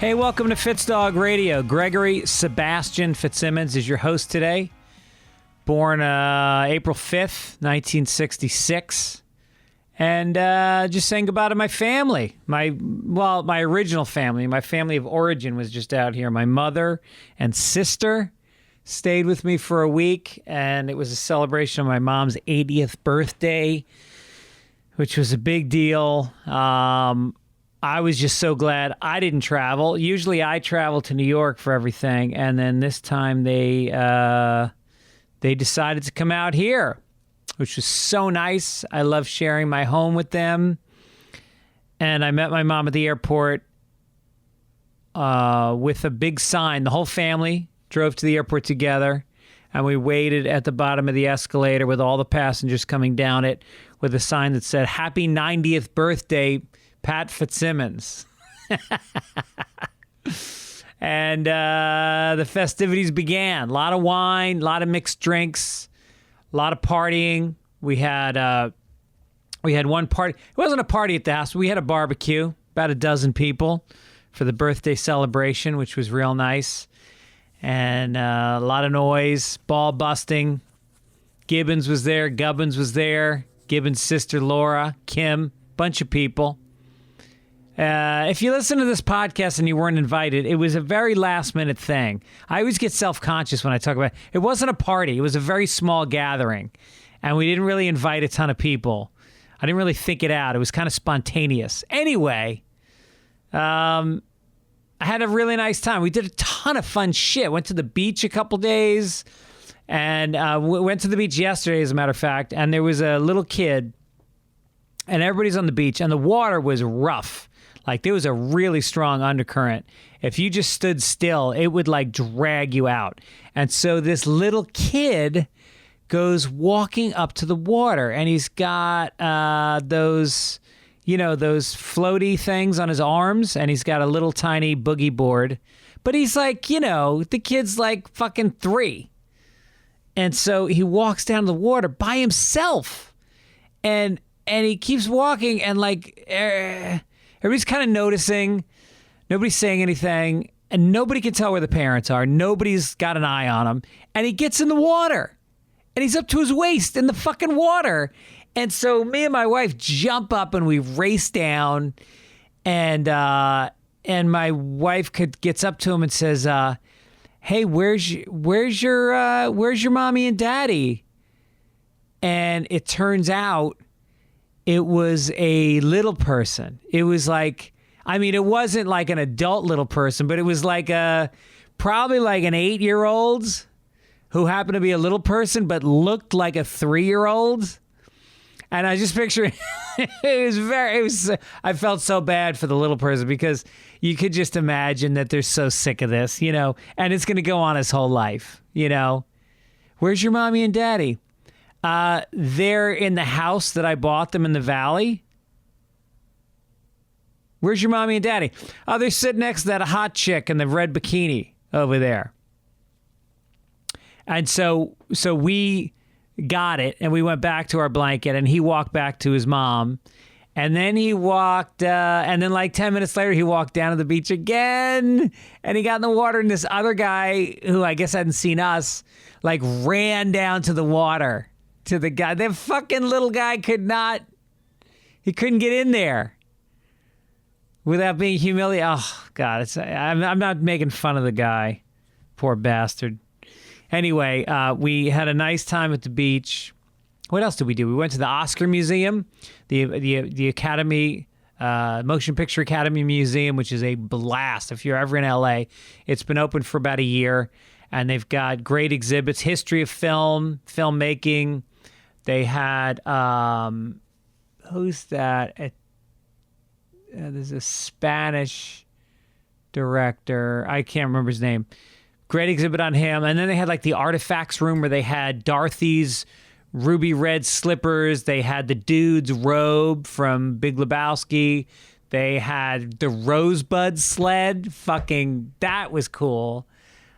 Hey, welcome to Fitzdog Radio. Gregory Sebastian Fitzsimmons is your host today. Born April 5th, 1966. And just saying goodbye to my family. My original family. My family of origin was just out here. My mother and sister stayed with me for a week, and it was a celebration of my mom's 80th birthday, which was a big deal. I was just so glad I didn't travel. Usually I travel to New York for everything, and then this time they decided to come out here, which was so nice. I love sharing my home with them. And I met my mom at the airport with a big sign. The whole family drove to the airport together, and we waited at the bottom of the escalator with all the passengers coming down it with a sign that said, "Happy 90th birthday, Pat Fitzsimmons." And the festivities began. A lot of wine, a lot of mixed drinks, a lot of partying. We had one party. It wasn't a party at the house. We had a barbecue, about a dozen people for the birthday celebration, which was real nice. And a lot of noise, ball busting. Gibbons was there. Gubbins was there. Gibbons' sister, Laura, Kim, bunch of people. If you listen to this podcast and you weren't invited, it was a very last-minute thing. I always get self-conscious when I talk about it. It wasn't a party. It was a very small gathering, and we didn't really invite a ton of people. I didn't really think it out. It was kind of spontaneous. Anyway, I had a really nice time. We did a ton of fun shit. Went to the beach a couple days, and we went to the beach yesterday, as a matter of fact, and there was a little kid, and everybody's on the beach, and the water was rough. Like, there was a really strong undercurrent. If you just stood still, it would, like, drag you out. And so this little kid goes walking up to the water, and he's got those floaty things on his arms, and he's got a little tiny boogie board. But he's like, the kid's like fucking 3. And so he walks down the water by himself. And he keeps walking, and, like... everybody's kind of noticing. Nobody's saying anything. And nobody can tell where the parents are. Nobody's got an eye on him. And he gets in the water. And he's up to his waist in the fucking water. And so me and my wife jump up and we race down. And my wife gets up to him and says, "Hey, where's your mommy and daddy?" And it turns out it was a little person. It was like, it wasn't like an adult little person, but it was like probably like an 8-year-old who happened to be a little person, but looked like a 3-year-old. And I just picture I felt so bad for the little person, because you could just imagine that they're so sick of this, and it's going to go on his whole life, Where's your mommy and daddy? They're in the house that I bought them in the valley. Where's your mommy and daddy? Oh, they're sitting next to that hot chick in the red bikini over there. And so we got it, and we went back to our blanket, and he walked back to his mom. And then he walked, and then like 10 minutes later, he walked down to the beach again, and he got in the water, and this other guy, who I guess hadn't seen us, like ran down to the water. To the guy. That fucking little guy couldn't get in there without being humiliated. Oh, God. I'm not making fun of the guy. Poor bastard. Anyway, we had a nice time at the beach. What else did we do? We went to the Oscar Museum, the Academy, Motion Picture Academy Museum, which is a blast. If you're ever in LA, it's been open for about a year, and they've got great exhibits, history of film, filmmaking. They had, who's that? There's a Spanish director. I can't remember his name. Great exhibit on him. And then they had like the artifacts room where they had Dorothy's ruby red slippers. They had the dude's robe from Big Lebowski. They had the Rosebud sled. Fucking, that was cool.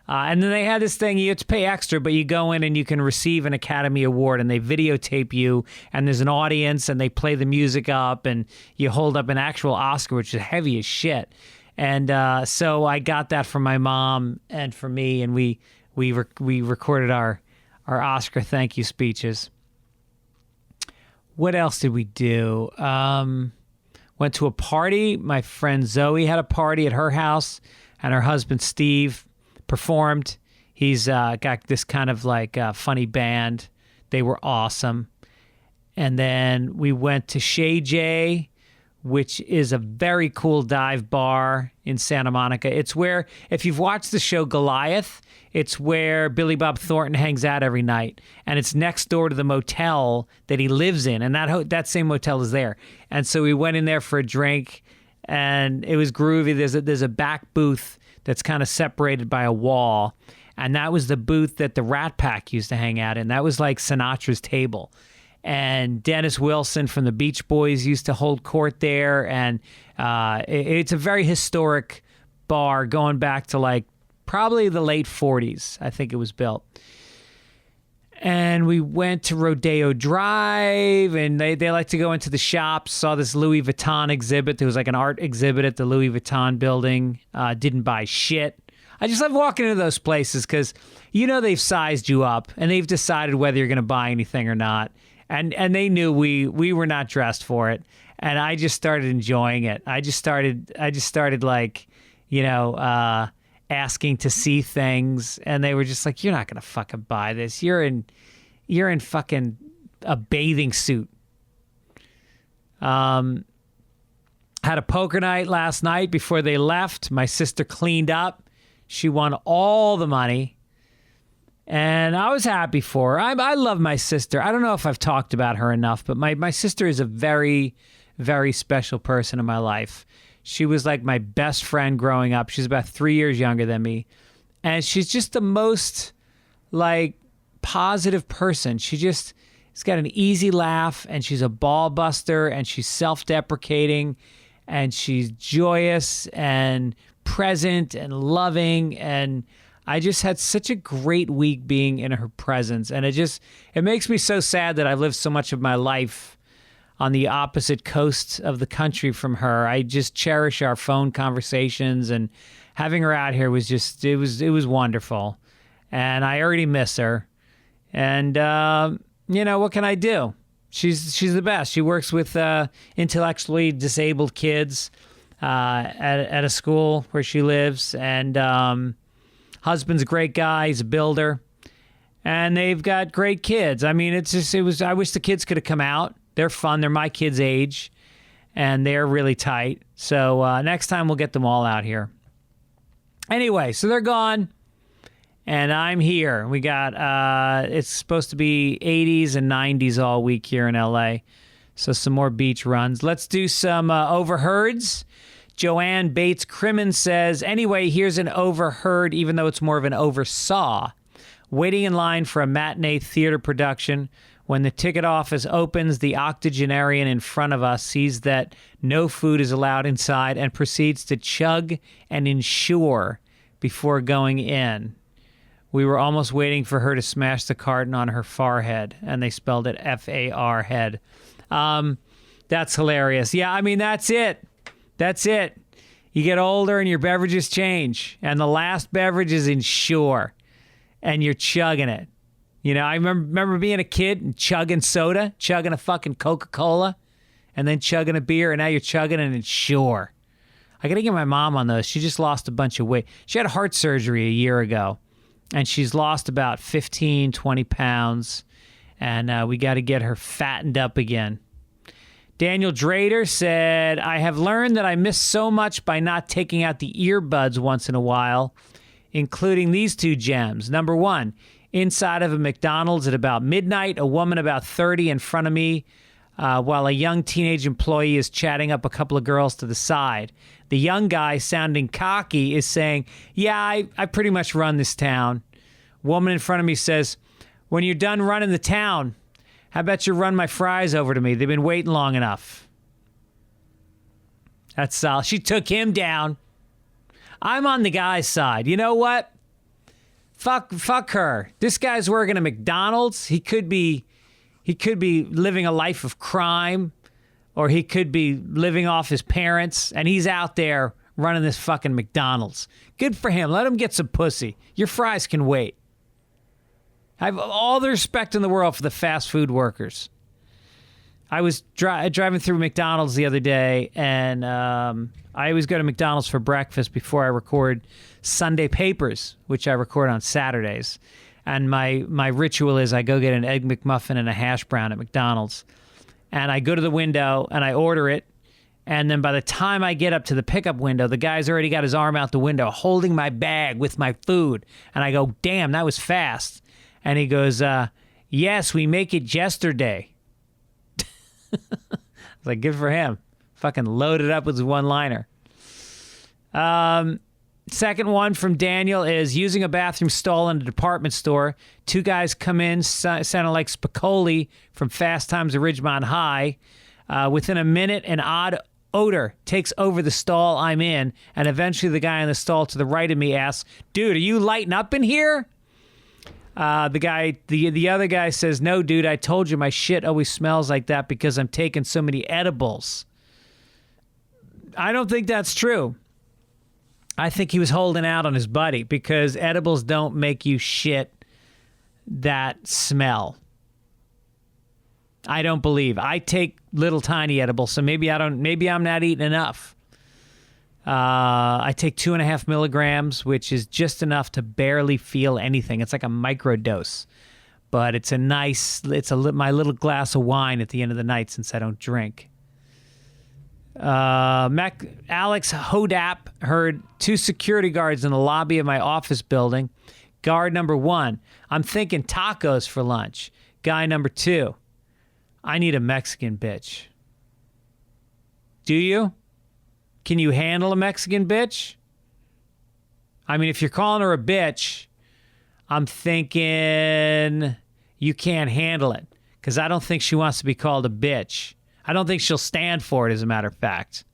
And then they had this thing, you have to pay extra, but you go in and you can receive an Academy Award, and they videotape you, and there's an audience, and they play the music up, and you hold up an actual Oscar, which is heavy as shit. And so I got that from my mom and for me, and we recorded our Oscar thank you speeches. What else did we do? Went to a party. My friend Zoe had a party at her house, and her husband Steve performed. He's got this kind of like funny band. They were awesome. And then we went to Shay J, which is a very cool dive bar in Santa Monica. It's where, if you've watched the show Goliath, it's where Billy Bob Thornton hangs out every night. And it's next door to the motel that he lives in. And that same motel is there. And so we went in there for a drink, and it was groovy. There's a back booth that's kind of separated by a wall. And that was the booth that the Rat Pack used to hang out in. That was like Sinatra's table. And Dennis Wilson from the Beach Boys used to hold court there. And it's a very historic bar going back to like probably the late 40s, I think it was built. And we went to Rodeo Drive, and they like to go into the shops. Saw this Louis Vuitton exhibit. There was like an art exhibit at the Louis Vuitton building. Didn't buy shit. I just love walking into those places because, they've sized you up and they've decided whether you're going to buy anything or not. And they knew we were not dressed for it. And I just started enjoying it. I just started like, asking to see things, and they were just like, "You're not going to fucking buy this. You're in fucking a bathing suit." Had a poker night last night before they left. My sister cleaned up. She won all the money. And I was happy for her. I love my sister. I don't know if I've talked about her enough, but my sister is a very, very special person in my life. She was like my best friend growing up. She's about 3 years younger than me. And she's just the most like positive person. She's got an easy laugh, and she's a ball buster, and she's self-deprecating, and she's joyous and present and loving. And I just had such a great week being in her presence. And it makes me so sad that I've lived so much of my life on the opposite coast of the country from her. I just cherish our phone conversations, and having her out here was just, it was wonderful. And I already miss her. And, what can I do? She's the best. She works with intellectually disabled kids at a school where she lives. And husband's a great guy. He's a builder. And they've got great kids. I mean, I wish the kids could have come out. They're fun. They're my kids' age, and they're really tight. So next time we'll get them all out here. Anyway, so they're gone, and I'm here. We got, it's supposed to be 80s and 90s all week here in LA. So some more beach runs. Let's do some overheards. Joanne Bates Crimmins says, anyway, here's an overheard, even though it's more of an oversaw. Waiting in line for a matinee theater production. When the ticket office opens, the octogenarian in front of us sees that no food is allowed inside and proceeds to chug and insure before going in. We were almost waiting for her to smash the carton on her forehead, and they spelled it F-A-R head. That's hilarious. Yeah, I mean, that's it. That's it. You get older and your beverages change, and the last beverage is insure, and you're chugging it. I remember being a kid and chugging soda, chugging a fucking Coca-Cola, and then chugging a beer, and now you're chugging an Ensure. I got to get my mom on those. She just lost a bunch of weight. She had heart surgery a year ago, and she's lost about 15, 20 pounds, and we got to get her fattened up again. Daniel Drader said, I have learned that I miss so much by not taking out the earbuds once in a while, including these two gems. Number one, inside of a McDonald's at about midnight, a woman about 30 in front of me, while a young teenage employee is chatting up a couple of girls to the side. The young guy, sounding cocky, is saying, yeah, I pretty much run this town. Woman in front of me says, when you're done running the town, how about you run my fries over to me? They've been waiting long enough. That's solid. She took him down. I'm on the guy's side. You know what? Fuck her. This guy's working at McDonald's. He could be living a life of crime, or he could be living off his parents, and he's out there running this fucking McDonald's. Good for him. Let him get some pussy. Your fries can wait. I have all the respect in the world for the fast food workers. I was driving through McDonald's the other day, and I always go to McDonald's for breakfast before I record Sunday Papers, which I record on Saturdays. And my ritual is I go get an Egg McMuffin and a hash brown at McDonald's. And I go to the window, and I order it. And then by the time I get up to the pickup window, the guy's already got his arm out the window holding my bag with my food. And I go, damn, that was fast. And he goes, yes, we make it yesterday. I was like, good for him. Fucking loaded up with his one-liner. Second one from Daniel is using a bathroom stall in a department store. Two guys come in, sounding like Spicoli from Fast Times at Ridgemont High. Within a minute, an odd odor takes over the stall I'm in, and eventually the guy in the stall to the right of me asks, dude, are you lighting up in here? The other guy says, no, dude, I told you my shit always smells like that because I'm taking so many edibles. I don't think that's true. I think he was holding out on his buddy because edibles don't make you shit that smell. I don't believe. I take little tiny edibles, so maybe I'm not eating enough. I take 2.5 milligrams, which is just enough to barely feel anything. It's like a microdose, but it's my little glass of wine at the end of the night since I don't drink. Alex Hodap heard 2 security guards in the lobby of my office building. Guard number 1, I'm thinking tacos for lunch. Guy number 2, I need a Mexican bitch. Do you? Can you handle a Mexican bitch? I mean, if you're calling her a bitch, I'm thinking you can't handle it because I don't think she wants to be called a bitch. I don't think she'll stand for it, as a matter of fact.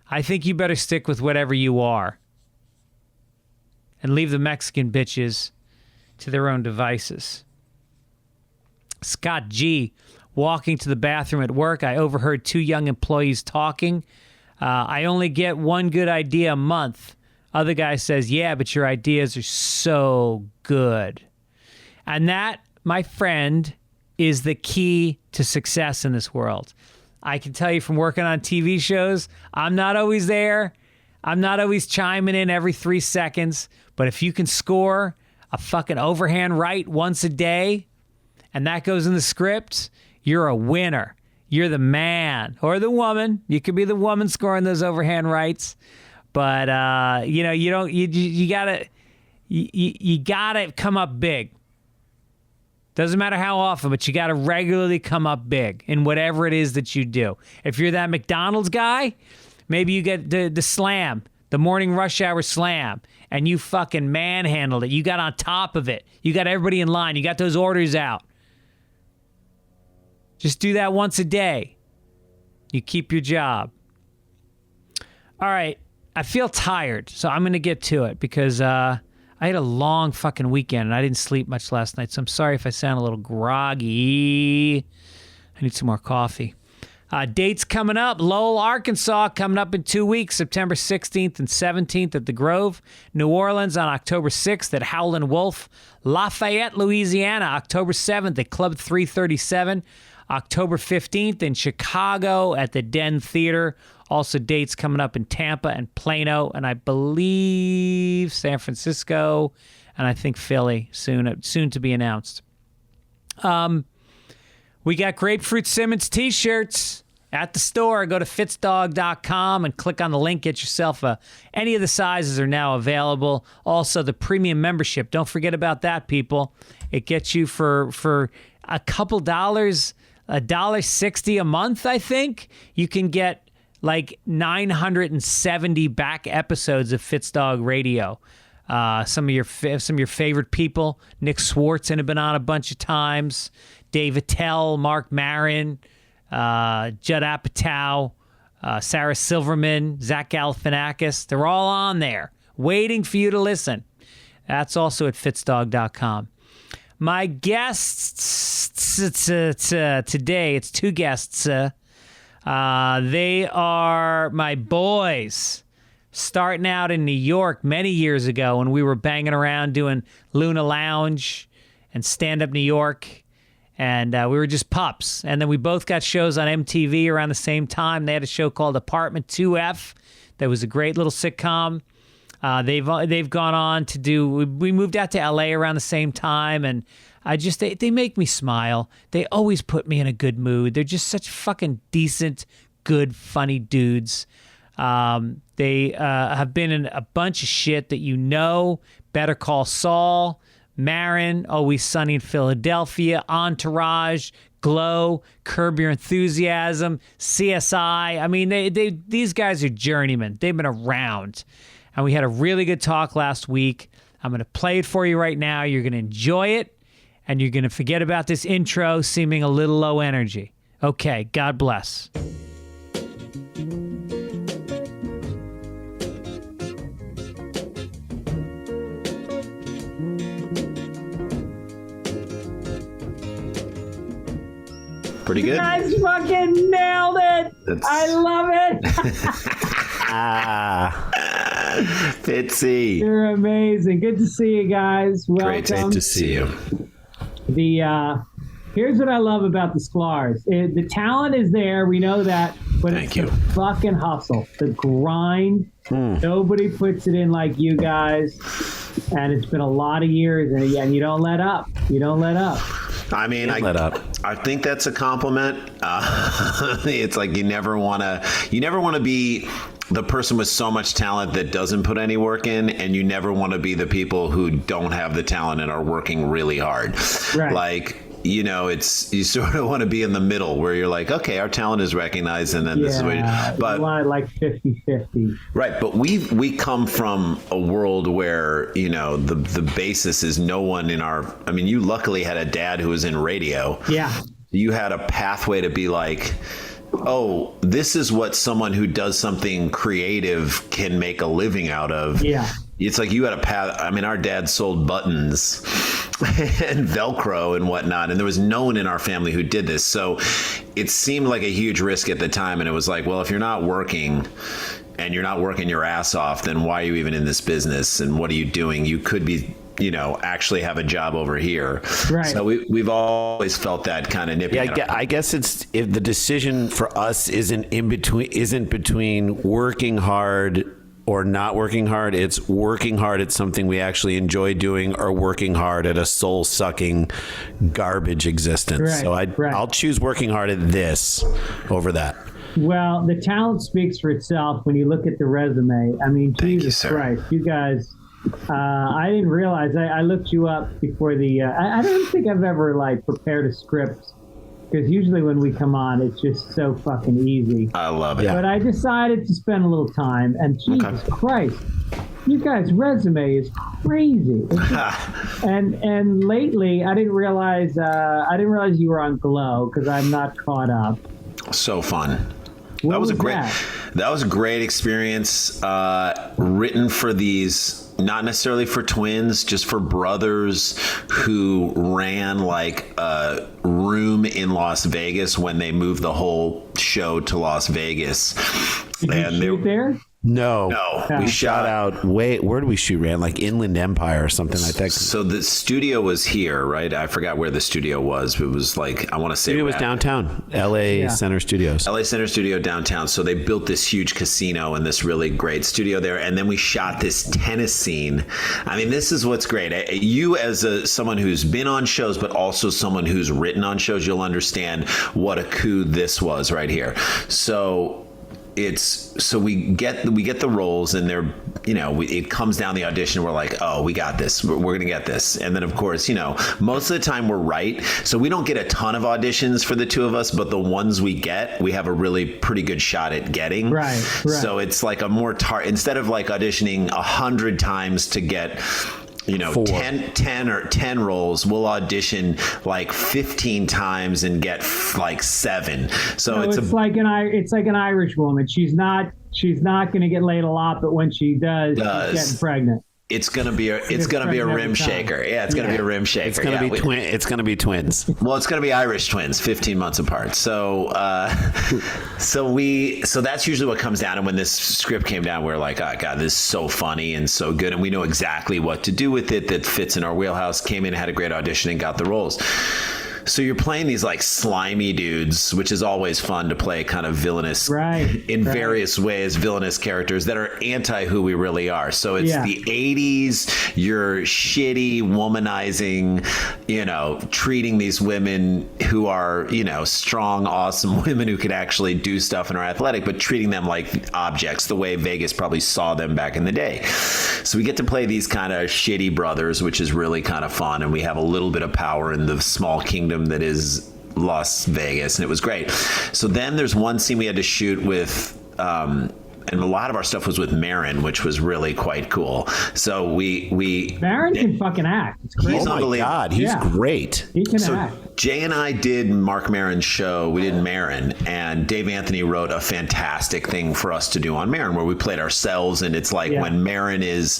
I think you better stick with whatever you are and leave the Mexican bitches to their own devices. Scott G. Walking to the bathroom at work, I overheard 2 young employees talking. I only get one good idea a month. Other guy says, yeah, but your ideas are so good. And that, my friend, is the key to success in this world. I can tell you from working on TV shows, I'm not always there. I'm not always chiming in every 3 seconds. But if you can score a fucking overhand right once a day, and that goes in the script, you're a winner. You're the man or the woman. You could be the woman scoring those overhand rights, but you gotta come up big. Doesn't matter how often, but you gotta regularly come up big in whatever it is that you do. If you're that McDonald's guy, maybe you get the slam, the morning rush hour slam, and you fucking manhandled it. You got on top of it. You got everybody in line. You got those orders out. Just do that once a day. You keep your job. All right. I feel tired, so I'm going to get to it because I had a long fucking weekend and I didn't sleep much last night, so I'm sorry if I sound a little groggy. I need some more coffee. Dates coming up. Lowell, Arkansas, coming up in 2 weeks, September 16th and 17th at the Grove. New Orleans on October 6th at Howlin' Wolf. Lafayette, Louisiana, October 7th at Club 337. October 15th in Chicago at the Den Theater. Also dates coming up in Tampa and Plano, and I believe San Francisco, and I think Philly soon to be announced. We got Grapefruit Simmons t-shirts at the store. Go to Fitzdog.com and click on the link. Get yourself any of the sizes are now available. Also, the premium membership. Don't forget about that, people. It gets you for a couple dollars, $1.60 a month, I think. You can get like 970 back episodes of Fitzdog Radio. Some of your favorite people. Nick Swartzen have been on a bunch of times. Dave Attell, Mark Maron, Judd Apatow, Sarah Silverman, Zach Galifianakis. They're all on there waiting for you to listen. That's also at Fitzdog.com. My guests today, it's 2 guests. They are my boys starting out in New York many years ago when we were banging around doing Luna Lounge and Stand Up New York. And we were just pups. And then we both got shows on MTV around the same time. They had a show called Apartment 2F that was a great little sitcom. They've gone on to do, we moved out to LA around the same time, and they make me smile. They always put me in a good mood. They're just such fucking decent, good, funny dudes. They have been in a bunch of shit that you know. Better Call Saul, Marin, Always Sunny in Philadelphia, Entourage, Glow, Curb Your Enthusiasm, CSI. I mean, these guys are journeymen. They've been around. And we had a really good talk last week. I'm going to play it for you right now. You're going to enjoy it, and you're going to forget about this intro seeming a little low energy. Okay, God bless. Pretty good. You guys fucking nailed it. I love it. Fitzy. You're amazing. Good to see you guys. Welcome. Great to see you. Here's what I love about the Sklars. The talent is there. We know that. But Thank it's you. the fucking hustle, the grind. Nobody puts it in like you guys. And it's been a lot of years, and you don't let up. You don't let up. I mean, I think that's a compliment. It's like you never want to be the person with so much talent that doesn't put any work in, and you never want to be the people who don't have the talent and are working really hard. Right. Like, you know, you sort of want to be in the middle where you're like, okay, our talent is recognized, and then this is what but you want it like 50-50. Right, but we come from a world where, you know, the basis is no one I mean, you luckily had a dad who was in radio. Yeah. You had a pathway to be like, oh, this is what someone who does something creative can make a living out of. Yeah. It's like you had a path. I mean, our dad sold buttons and Velcro and whatnot, and there was no one in our family who did this. So it seemed like a huge risk at the time. And it was like, well, if you're not working and you're not working your ass off, then why are you even in this business? And what are you doing? You could be, you know, actually have a job over here. Right. So we've always felt that kind of nipping. Yeah, I guess if the decision for us isn't between working hard or not working hard. It's working hard at something we actually enjoy doing, or working hard at a soul-sucking garbage existence. Right, so I'll choose working hard at this over that. Well, the talent speaks for itself when you look at the resume. I mean, Jesus Christ, you guys. I didn't realize. I looked you up before the. I don't think I've ever prepared a script, because usually when we come on, it's just so fucking easy. I love it. But I decided to spend a little time, and Jesus Christ, you guys' resume is crazy. and lately, I didn't realize you were on Glow, because I'm not caught up. So fun. That was a great experience. Written for these. Not necessarily for twins, just for brothers who ran a room in Las Vegas when they moved the whole show to Las Vegas. Did you shoot there? No. We shot out where did we shoot, Rand? Like Inland Empire or something like that. So the studio was here, right? I forgot where the studio was. It was I want to say it was downtown, LA Center Studios. LA Center Studio downtown. So they built this huge casino and this really great studio there. And then we shot this tennis scene. I mean, this is what's great. You as someone who's been on shows, but also someone who's written on shows, you'll understand what a coup this was right here. So we get the roles, and they're, it comes down the audition. We're like, oh, we got this. We're going to get this. And then, of course, most of the time we're right. So we don't get a ton of auditions for the two of us, but the ones we get, we have a really pretty good shot at getting. Right. So it's like a more instead of auditioning 100 times to get 10 roles, we'll audition 15 times and get 7. So it's like an Irish woman. She's not going to get laid a lot, but when she does, she's getting pregnant. It's gonna be a rim shaker. Yeah, it's gonna be a rim shaker. It's gonna be It's gonna be twins. Well, it's gonna be Irish twins, 15 months apart. So, so that's usually what comes down. And when this script came down, we were like, oh God, this is so funny and so good, and we know exactly what to do with it. That fits in our wheelhouse. Came in, had a great audition, and got the roles. So you're playing these like slimy dudes, which is always fun to play kind of villainous in various ways, villainous characters that are anti who we really are. So it's the 80s, you're shitty, womanizing, treating these women who are, strong, awesome women who could actually do stuff and are athletic, but treating them like objects the way Vegas probably saw them back in the day. So we get to play these kind of shitty brothers, which is really kind of fun. And we have a little bit of power in the small kingdom that is Las Vegas, and it was great. So then there's one scene we had to shoot with, and a lot of our stuff was with Marin, which was really quite cool. So Marin can fucking act. It's great. Oh my God, he's great. He can act. Jay and I did Mark Maron's show. We did Marin, and Dave Anthony wrote a fantastic thing for us to do on Marin, where we played ourselves. And it's like when Marin is,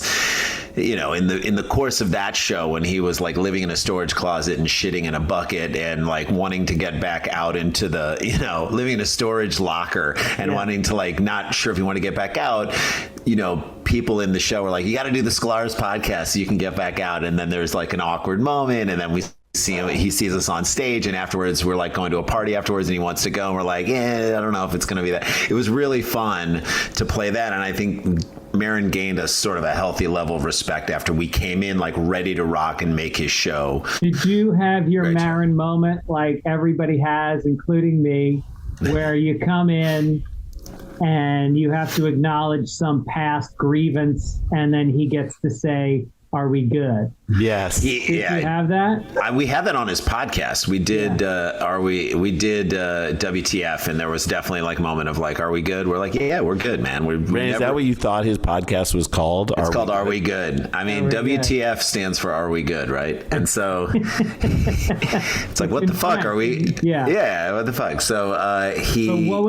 in the course of that show, when he was like living in a storage closet and shitting in a bucket and like wanting to get back out into the, living in a storage locker and wanting to like not sure if he wanted to get back out. People in the show were like, you got to do the Sklar's podcast so you can get back out. And then there's like an awkward moment, and then he sees us on stage, and afterwards we're like going to a party afterwards, and he wants to go, and we're like, I don't know if it's going to be that. It was really fun to play that, and I think Marin gained us sort of a healthy level of respect after we came in like ready to rock and make his show. Did you have your Marin moment like everybody has, including me, where you come in and you have to acknowledge some past grievance, and then he gets to say, "Are we good?" Yes. Did you have that? We had that on his podcast. We did. We did WTF, and there was definitely like a moment of like, "Are we good?" We're like, "Yeah, we're good, man." Is that what you thought his podcast was called? It's called "Are We Good?" I mean, WTF stands for "Are We Good?" Right? And so it's like, what the fuck are we? Yeah. What the fuck? So So what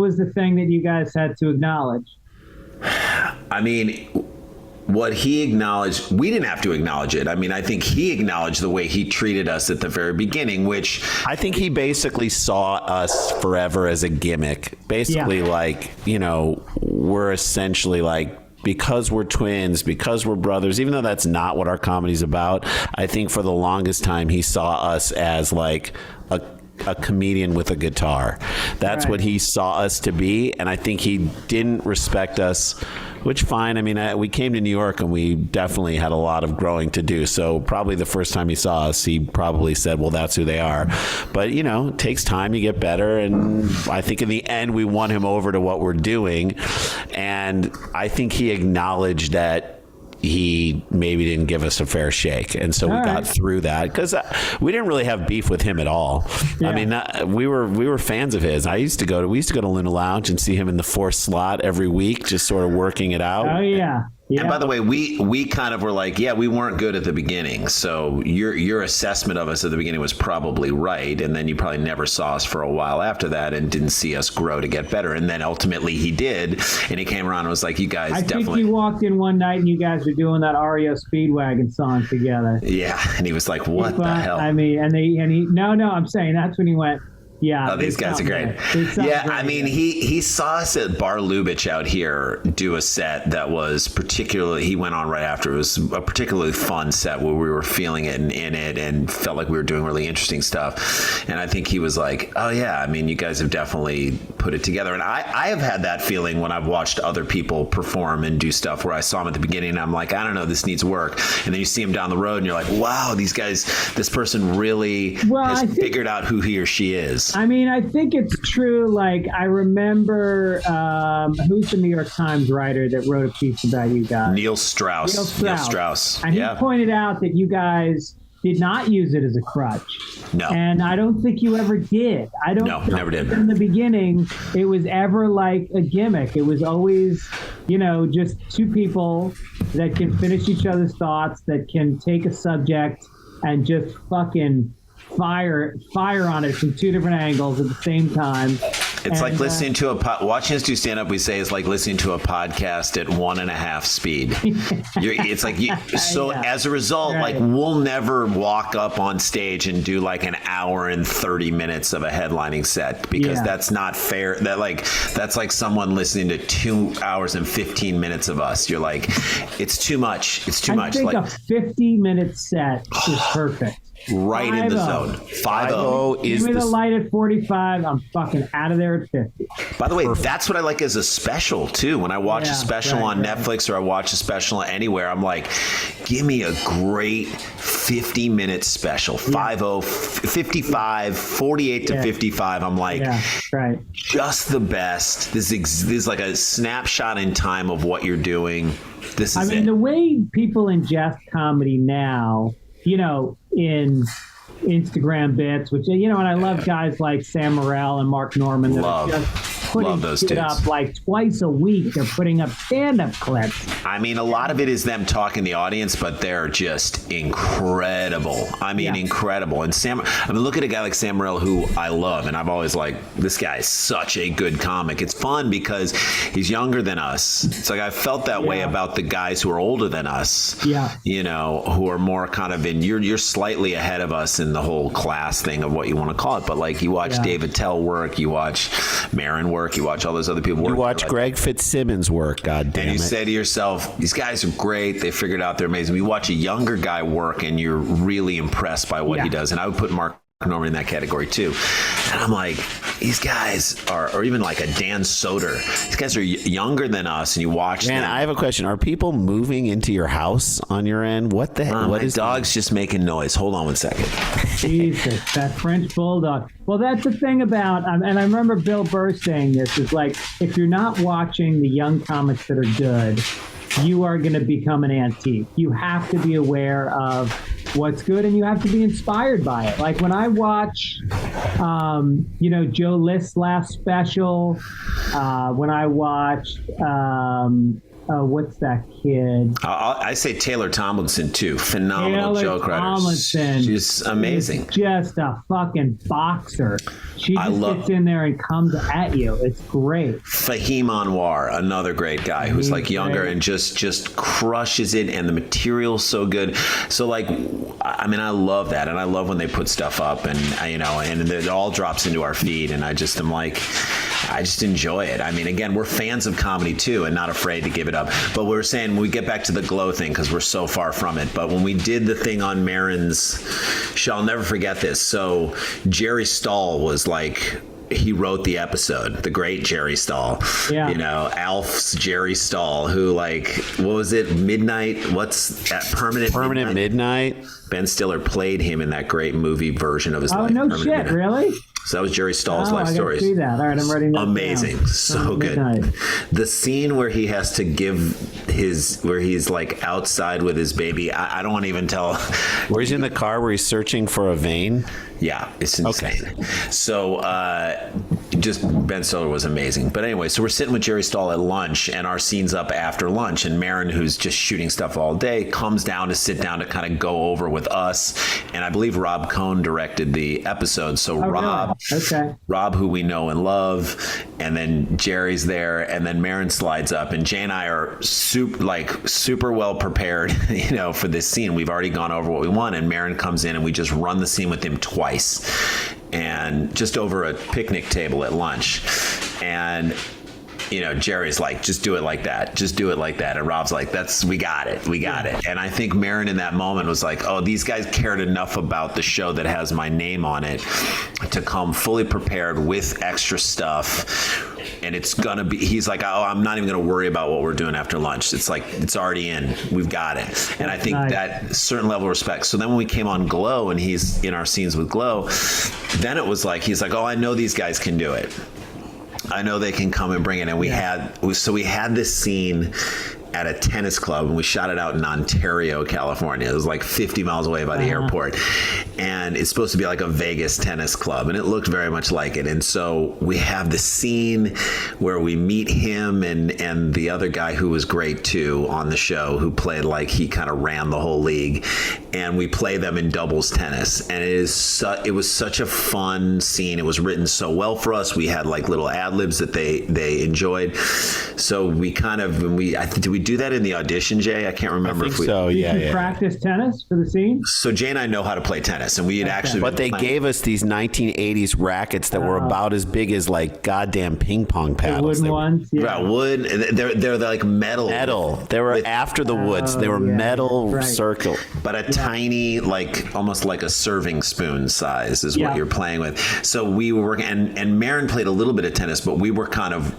was the thing that you guys had to acknowledge? I mean, what he acknowledged, we didn't have to acknowledge it. I mean, I think he acknowledged the way he treated us at the very beginning, which I think he basically saw us forever as a gimmick. Basically, like, we're essentially like, because we're twins, because we're brothers, even though that's not what our comedy's about, I think for the longest time he saw us as like a comedian with a guitar. That's what he saw us to be, and I think he didn't respect us, which fine. I mean, we came to New York and we definitely had a lot of growing to do, so probably the first time he saw us, he probably said, well, that's who they are. But, it takes time, you get better, and I think in the end we won him over to what we're doing, and I think he acknowledged that he maybe didn't give us a fair shake, and so we got through that because we didn't really have beef with him at all. I mean, we were fans of his. We used to go to Luna Lounge and see him in the fourth slot every week, just sort of working it out. Oh yeah. Yeah. And by the way, we kind of were like, we weren't good at the beginning. So your assessment of us at the beginning was probably right. And then you probably never saw us for a while after that and didn't see us grow to get better. And then ultimately he did. And he came around and was like, you guys definitely. I think you walked in one night and you guys were doing that REO Speedwagon song together. Yeah. And he was like, what the hell? I mean, I'm saying that's when he went, yeah. Oh, these guys are great. Yeah, I mean, he saw us at Bar Lubitsch out here do a set that was he went on right after. It was a particularly fun set where we were feeling it and in it and felt like we were doing really interesting stuff. And I think he was like, oh, yeah, I mean, you guys have definitely put it together. And I have had that feeling when I've watched other people perform and do stuff where I saw them at the beginning and I'm like, I don't know, this needs work. And then you see them down the road and you're like, wow, these guys, this person really has figured out who he or she is. I mean, I think it's true. Like, I remember, who's the New York Times writer that wrote a piece about you guys? Neil Strauss. And he pointed out that you guys did not use it as a crutch. No. And I don't think you ever did. Never did. In the beginning, it was ever like a gimmick. It was always, just two people that can finish each other's thoughts, that can take a subject and just fucking fire on it from two different angles at the same time. It's like listening to watching us do stand up. We say it's like listening to a podcast at 1.5 speed. It's like as a result, like we'll never walk up on stage and do like an hour and 30 minutes of a headlining set because that's not fair. That's like someone listening to 2 hours and 15 minutes of us. You're like, it's too much. It's too much. I think like a 50-minute set is perfect. Right in the zone. 5-0 is give me the light at 45. I'm fucking out of there at 50. By the way, that's what I like as a special too. When I watch a special on Netflix or I watch a special anywhere, I'm like, give me a great 50-minute special. 5-0, 55, 48 to 55. I'm like, just the best. This is like a snapshot in time of what you're doing. This is the way people ingest comedy now, in Instagram bits, which, and I love guys like Sam Morril and Mark Norman that are just putting shit up like twice a week. They're putting up stand-up clips. I mean, a lot of it is them talking the audience, but they're just incredible. I mean, incredible. And look at a guy like Sam Morril, who I love, and I've always liked, this guy is such a good comic. It's fun because he's younger than us. It's like I felt that way about the guys who are older than us. Who are more kind of you're slightly ahead of us in the whole class thing of what you want to call it. But like you watch David Tell work, you watch Marin work, you watch all those other people work. You watch Greg Fitzsimmons work, God damn it. And you say to yourself, these guys are great. They figured out they're amazing. You watch a younger guy work and you're really impressed by what he does. And I would put Mark Norman in that category too. And I'm like, these guys are, or even like a Dan Soder, these guys are younger than us, and you watch them. I have a question. Are people moving into your house on your end? What the hell? My dog's just making noise. Hold on one second. Jesus, that French bulldog. Well, that's the thing about, and I remember Bill Burr saying this, is like, if you're not watching the young comics that are good, you are going to become an antique. You have to be aware of what's good, and you have to be inspired by it. Like when I watch, Joe List's last special, when I watched, what's that kid? I say Taylor Tomlinson too. Phenomenal joke writer. She's amazing. Just a fucking boxer. She just gets in there and comes at you. It's great. Fahim Anwar, another great guy who's like younger and just crushes it, and the material's so good. So like, I mean, I love that, and I love when they put stuff up, and and it all drops into our feed, and I just enjoy it. I mean, again, we're fans of comedy too, and not afraid to give it up. But we're saying we get back to the glow thing because we're so far from it. But when we did the thing on Marin's show, I'll never forget this. So Jerry Stahl was like, he wrote the episode, the great Jerry Stahl. Alf's Jerry Stahl, who like, what was it? Midnight? What's that? Permanent Midnight? Ben Stiller played him in that great movie version of his life. Oh, no shit, Midnight. Really? So that was Jerry Stahl's life stories. I see that. All right, I'm writing that amazing down. So good. The scene where he has to where he's like outside with his baby, I don't want to even tell. Where he's in the car where he's searching for a vein? Yeah, it's insane. Okay. So just Ben Stiller was amazing. But anyway, so we're sitting with Jerry Stahl at lunch, and our scene's up after lunch, and Marin, who's just shooting stuff all day, comes down to sit down to kind of go over with us. And I believe Rob Cohn directed the episode. So Rob, who we know and love, and then Jerry's there, and then Marin slides up, and Jay and I are super well prepared, for this scene. We've already gone over what we want, and Marin comes in, and we just run the scene with him twice, and just over a picnic table at lunch. And Jerry's like, just do it like that. Just do it like that. And Rob's like, we got it. We got it. And I think Marin in that moment was like, oh, these guys cared enough about the show that has my name on it to come fully prepared with extra stuff. And it's going to be, he's like, oh, I'm not even going to worry about what we're doing after lunch. It's like, it's already in. We've got it. And I think that certain level of respect. So then when we came on Glow and he's in our scenes with Glow, then it was like, he's like, oh, I know these guys can do it. I know they can come and bring it. And we had this scene, at a tennis club, and we shot it out in Ontario, California. It was like 50 miles away by the airport, and it's supposed to be like a Vegas tennis club, and it looked very much like it. And so we have the scene where we meet him and the other guy who was great too on the show, who played like he kind of ran the whole league, and we play them in doubles tennis, and it was such a fun scene. It was written so well for us. We had like little ad libs that they enjoyed. So we kind of did we do that in the audition, Jay? I can't remember if we. So Did you practice tennis for the scene? So Jay and I know how to play tennis, and we had actually. But they gave us these 1980s rackets that were about as big as like goddamn ping pong paddles. The wooden ones, yeah. Wood. They're like metal. Metal. They were after the woods. They were metal circle, but a tiny, like almost like a serving spoon size is what you're playing with. So we were working, and Marin played a little bit of tennis, but we were kind of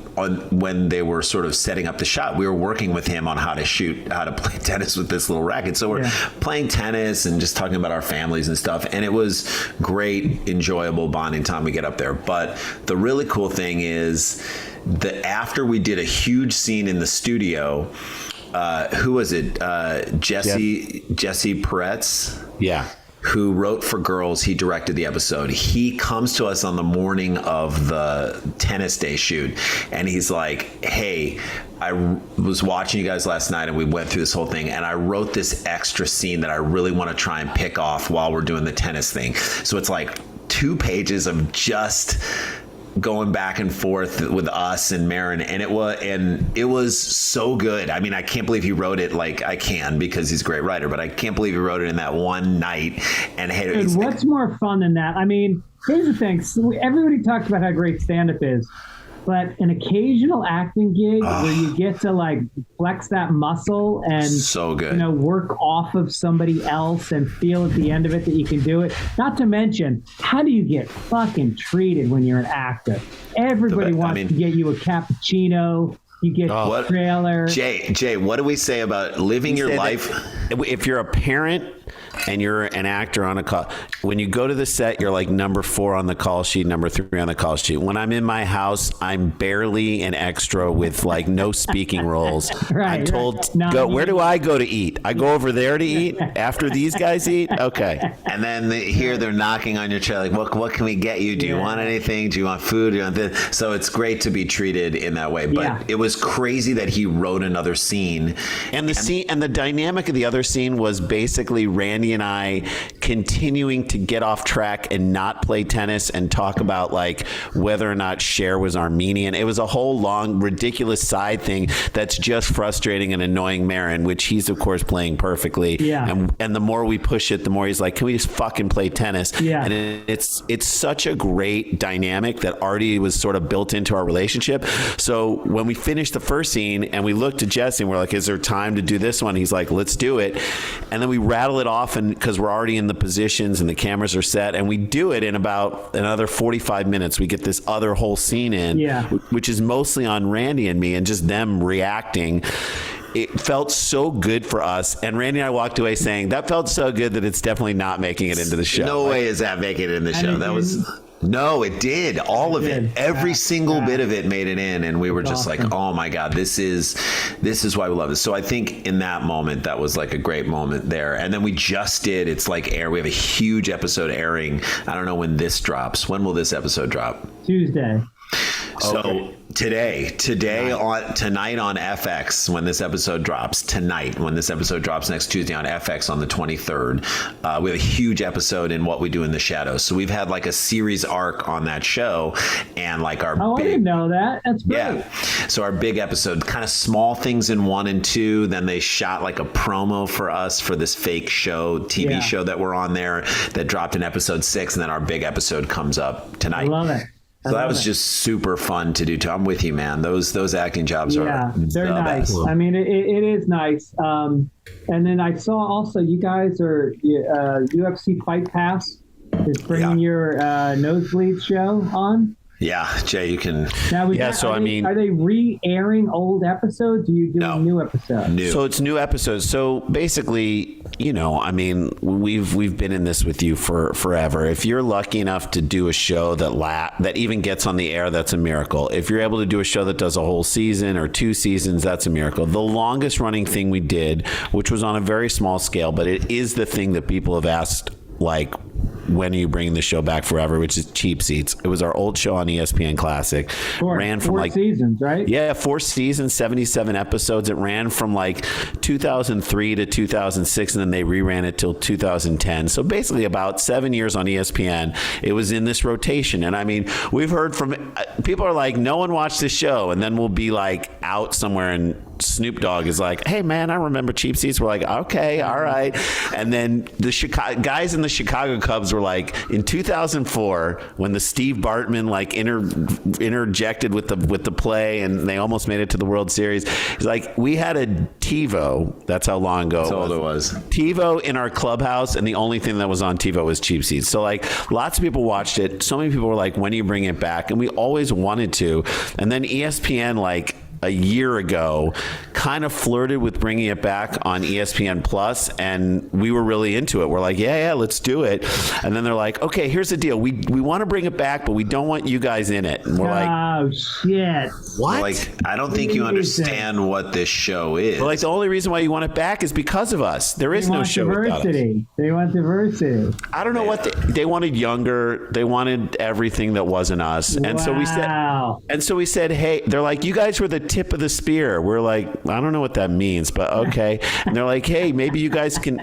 when they were sort of setting up the shot, we were working with him on how to play tennis with this little racket. So we're playing tennis and just talking about our families and stuff, and it was great, enjoyable bonding time we get up there. But the really cool thing is that after we did a huge scene in the studio, who was it? Jesse Peretz? Yeah. Who wrote for Girls. He directed the episode. He comes to us on the morning of the tennis day shoot, and he's like, hey, I was watching you guys last night, and we went through this whole thing, and I wrote this extra scene that I really want to try and pick off while we're doing the tennis thing. So it's like 2 pages of just going back and forth with us and Marin, and it was so good. I mean, I can't believe he wrote it. Like, I can, because he's a great writer, but I can't believe he wrote it in that one night. And hey, what's more fun than that? I mean, here's the thing. So everybody talks about how great stand-up is, but an occasional acting gig where you get to like flex that muscle and so good, work off of somebody else and feel at the end of it that you can do it. Not to mention, how do you get fucking treated when you're an actor? Everybody wants to get you a cappuccino. You get a trailer. Jay, what do we say about living your life? If you're a parent and you're an actor on a call, when you go to the set, you're like number 4 on the call sheet, number 3 on the call sheet. When I'm in my house, I'm barely an extra with like no speaking roles. I'm told, where do I go to eat? I go over there to eat after these guys eat? Okay. And then they're knocking on your chair, like, what can we get you? Do you want anything? Do you want food? Do you want this? So it's great to be treated in that way. But it was crazy that he wrote another scene. And the dynamic of the other scene was basically Randy and I continuing to get off track and not play tennis and talk about like whether or not Cher was Armenian. It was a whole long, ridiculous side thing that's just frustrating and annoying Marin, which he's of course playing perfectly. Yeah. And the more we push it, the more he's like, can we just fucking play tennis? Yeah. And it's such a great dynamic that already was sort of built into our relationship. So when we finished the first scene and we looked at Jesse and we're like, is there time to do this one? He's like, let's do it. And then we rattle it off, and because we're already in the positions and the cameras are set, and we do it in about another 45 minutes. We get this other whole scene in, which is mostly on Randy and me and just them reacting. It felt so good for us, and Randy and I walked away saying that felt so good that it's definitely not making it into the show. No way is that making it in the show. That was... No, it did. All of it. Every single bit of it made it in, and we were just like, oh my God, this is why we love this. So I think in that moment, that was like a great moment there. And then we just did, it's like we have a huge episode airing. I don't know when this drops. When will this episode drop? Tuesday. So tonight on FX, when this episode drops, next Tuesday on FX on the 23rd, we have a huge episode in What We Do in the Shadows. So we've had like a series arc on that show, and like our I didn't know that. That's great. Yeah. So our big episode, kind of small things in 1 and 2. Then they shot like a promo for us for this fake show, TV show that we're on there that dropped in episode 6, and then our big episode comes up tonight. I love it. So that was just super fun to do too. I'm with you, man. Those acting jobs are they're nice. Best. I mean, it is nice. And then I saw also you guys are Ufc Fight Pass is bringing your Nosebleed show on. Yeah, Jay, you can. Now, are they re-airing old episodes? Or are you doing new episodes? New. So it's new episodes. So basically, we've been in this with you for forever. If you're lucky enough to do a show that even gets on the air, that's a miracle. If you're able to do a show that does a whole season or 2 seasons, that's a miracle. The longest running thing we did, which was on a very small scale, but it is the thing that people have asked, like, when are you bringing the show back forever, which is Cheap Seats. It was our old show on ESPN Classic. Ran from 4 seasons, right? Yeah, 4 seasons, 77 episodes. It ran from like 2003 to 2006, and then they reran it till 2010. So basically about 7 years on ESPN. It was in this rotation. And I mean, we've heard from people are like, no one watched this show. And then we'll be like out somewhere and Snoop Dogg is like, hey man, I remember Cheap Seats. We're like, okay, all right. And then the guys in the Chicago Cubs were like, in 2004, when the Steve Bartman like interjected with the play and they almost made it to the World Series, it's like, we had a TiVo. That's how long ago it was. TiVo in our clubhouse, and the only thing that was on TiVo was Cheap Seats. So like, lots of people watched it. So many people were like, when do you bring it back? And we always wanted to. And then ESPN, like, a year ago, kind of flirted with bringing it back on ESPN Plus, and we were really into it. We're like, yeah, let's do it. And then they're like, okay, here's the deal. We want to bring it back, but we don't want you guys in it. And we're like, oh shit! What? Like, I don't think you understand what this show is. But like, the only reason why you want it back is because of us. There is no show without us. They want diversity. I don't know what they wanted. Younger. They wanted everything that wasn't us. And so we said, hey, they're like, you guys were the tip of the spear. We're like, I don't know what that means, but okay. And they're like, hey, maybe you guys can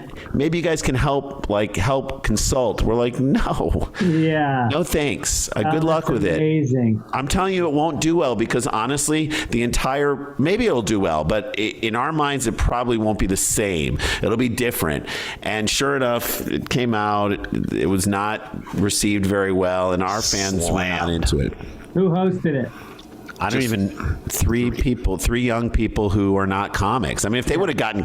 help consult. We're like, no. Yeah. No thanks. Good luck with amazing. it. I'm telling you, it won't do well, because honestly, maybe it'll do well, but in our minds, it probably won't be the same. It'll be different. And sure enough, it came out. It was not received very well, and our fans went on into it. Who hosted it? I don't even, 3 young people who are not comics. I mean, if they would have gotten,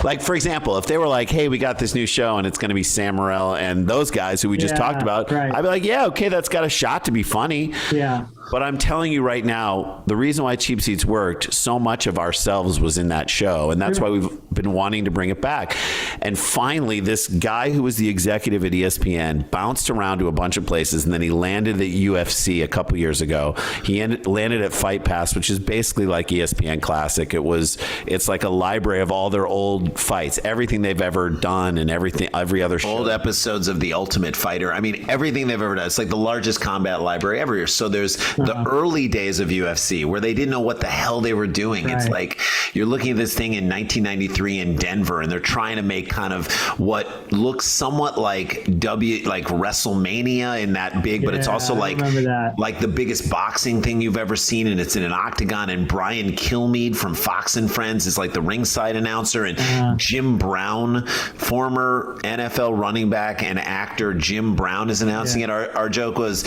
like, for example, if they were like, hey, we got this new show and it's going to be Sam Morril and those guys who we just talked about, right. I'd be like, yeah, okay, that's got a shot to be funny. Yeah. But I'm telling you right now, the reason why Cheap Seats worked, so much of ourselves was in that show. And that's why we've been wanting to bring it back. And finally, this guy who was the executive at ESPN bounced around to a bunch of places, and then he landed at UFC a couple years ago. He landed at Fight Pass, which is basically like ESPN Classic. It's like a library of all their old fights, everything they've ever done, and every other show. Old episodes of The Ultimate Fighter. I mean, everything they've ever done. It's like the largest combat library ever here. So there's the early days of UFC where they didn't know what the hell they were doing. Right. It's like you're looking at this thing in 1993 in Denver, and they're trying to make kind of what looks somewhat like WrestleMania in that big, but it's also like the biggest boxing thing you've ever seen, and it's in an octagon. And Brian Kilmeade from Fox and Friends is like the ringside announcer, and Jim Brown, former NFL running back and actor Jim Brown, is announcing it. Our joke was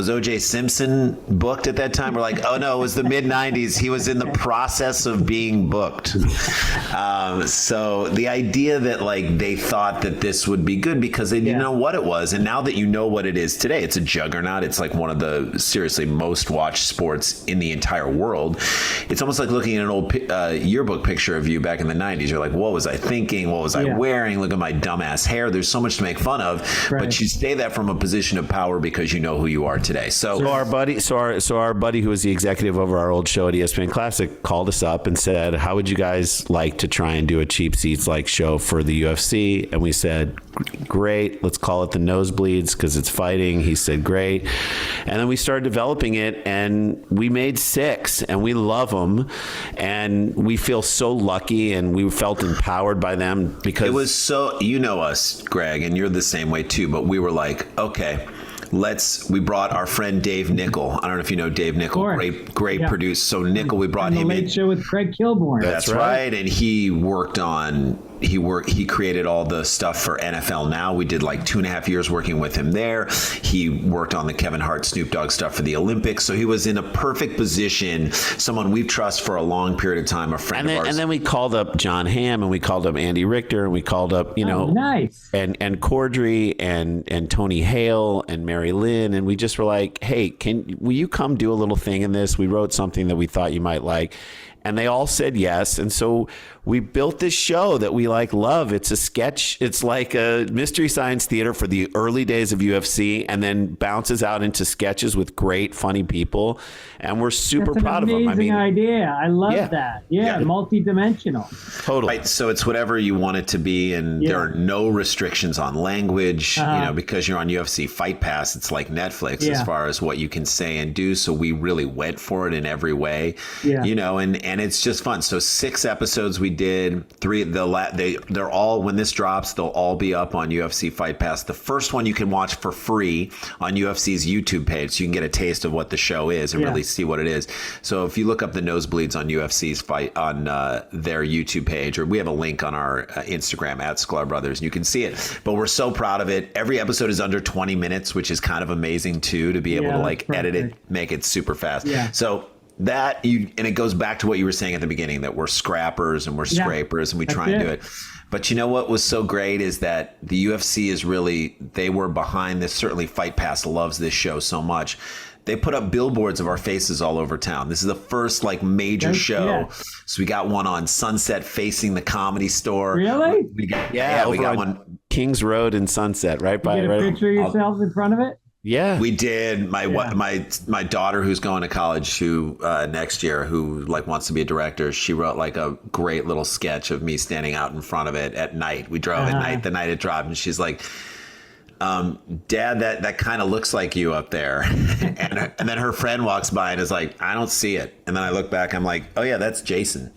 O.J. Simpson booked at that time? We're like, oh no, it was the mid-90s. He was in the process of being booked. So the idea that like they thought that this would be good because they didn't know what it was, and now that you know what it is today, it's a juggernaut. It's like one of the seriously most watched sports in the entire world. It's almost like looking at an old yearbook picture of you back in the 90s. You're like, what was I thinking? What was I wearing? Look at my dumbass hair. There's so much to make fun of, but you say that from a position of power because you know who you are today. So our buddy who was the executive over our old show at ESPN Classic called us up and said, how would you guys like to try and do a Cheap Seats like show for the UFC? And we said, great, let's call it the Nosebleeds because it's fighting. He said, great. And then we started developing it, and we made 6, and we love them, and we feel so lucky, and we felt empowered by them because it was so, you know us, Greg, and you're the same way too, but we were like, okay, we brought our friend Dave Nichol. I don't know if you know Dave Nichol, great producer. So Nichol, we brought him in. Late Show with Craig Kilborn. That's right. And he worked on he created all the stuff for NFL Now. We did like 2.5 years working with him there. He worked on the Kevin Hart Snoop Dogg stuff for the Olympics. So he was in a perfect position, someone we've trusted for a long period of time, a friend of ours. And then we called up John Hamm, and we called up Andy Richter, and we called up, nice. and Cordry and Tony Hale and Mary Lynn, and we just were like, hey, will you come do a little thing in this? We wrote something that we thought you might like. And they all said yes. And so we built this show that we love. It's a sketch. It's like a Mystery Science Theater for the early days of UFC, and then bounces out into sketches with great, funny people. And we're super proud of them. That's an amazing idea. I love that. Yeah, multi-dimensional. Totally. Right, so it's whatever you want it to be, and there are no restrictions on language. Because you're on UFC Fight Pass, it's like Netflix as far as what you can say and do. So we really went for it in every way. And it's just fun. So 6 episodes we did. 3 they're all, when this drops, they'll all be up on UFC Fight Pass. The first one you can watch for free on UFC's YouTube page, so you can get a taste of what the show is and really see what it is. So if you look up the nosebleeds on UFC's fight on their YouTube page, or we have a link on our Instagram at Sklar Brothers, and you can see it. But we're so proud of it. Every episode is under 20 minutes, which is kind of amazing too, to be able to edit it, make it super fast. So and it goes back to what you were saying at the beginning, that we're scrappers and we're scrapers and we try and do it. But you know what was so great is that the UFC is they were behind this. Certainly Fight Pass loves this show so much. They put up billboards of our faces all over town. This is the first major show. Yeah. So we got one on Sunset facing the Comedy Store. Really? We got one Kings Road in Sunset, right by. You get a picture of yourself in front of it? Yeah, we did. My daughter, who's going to college next year, who wants to be a director, she wrote a great little sketch of me standing out in front of it at night. We drove at night, the night it dropped, and she's like, Dad, that kind of looks like you up there. and then her friend walks by and is like, I don't see it. And then I look back, I'm like, oh yeah, that's Jason.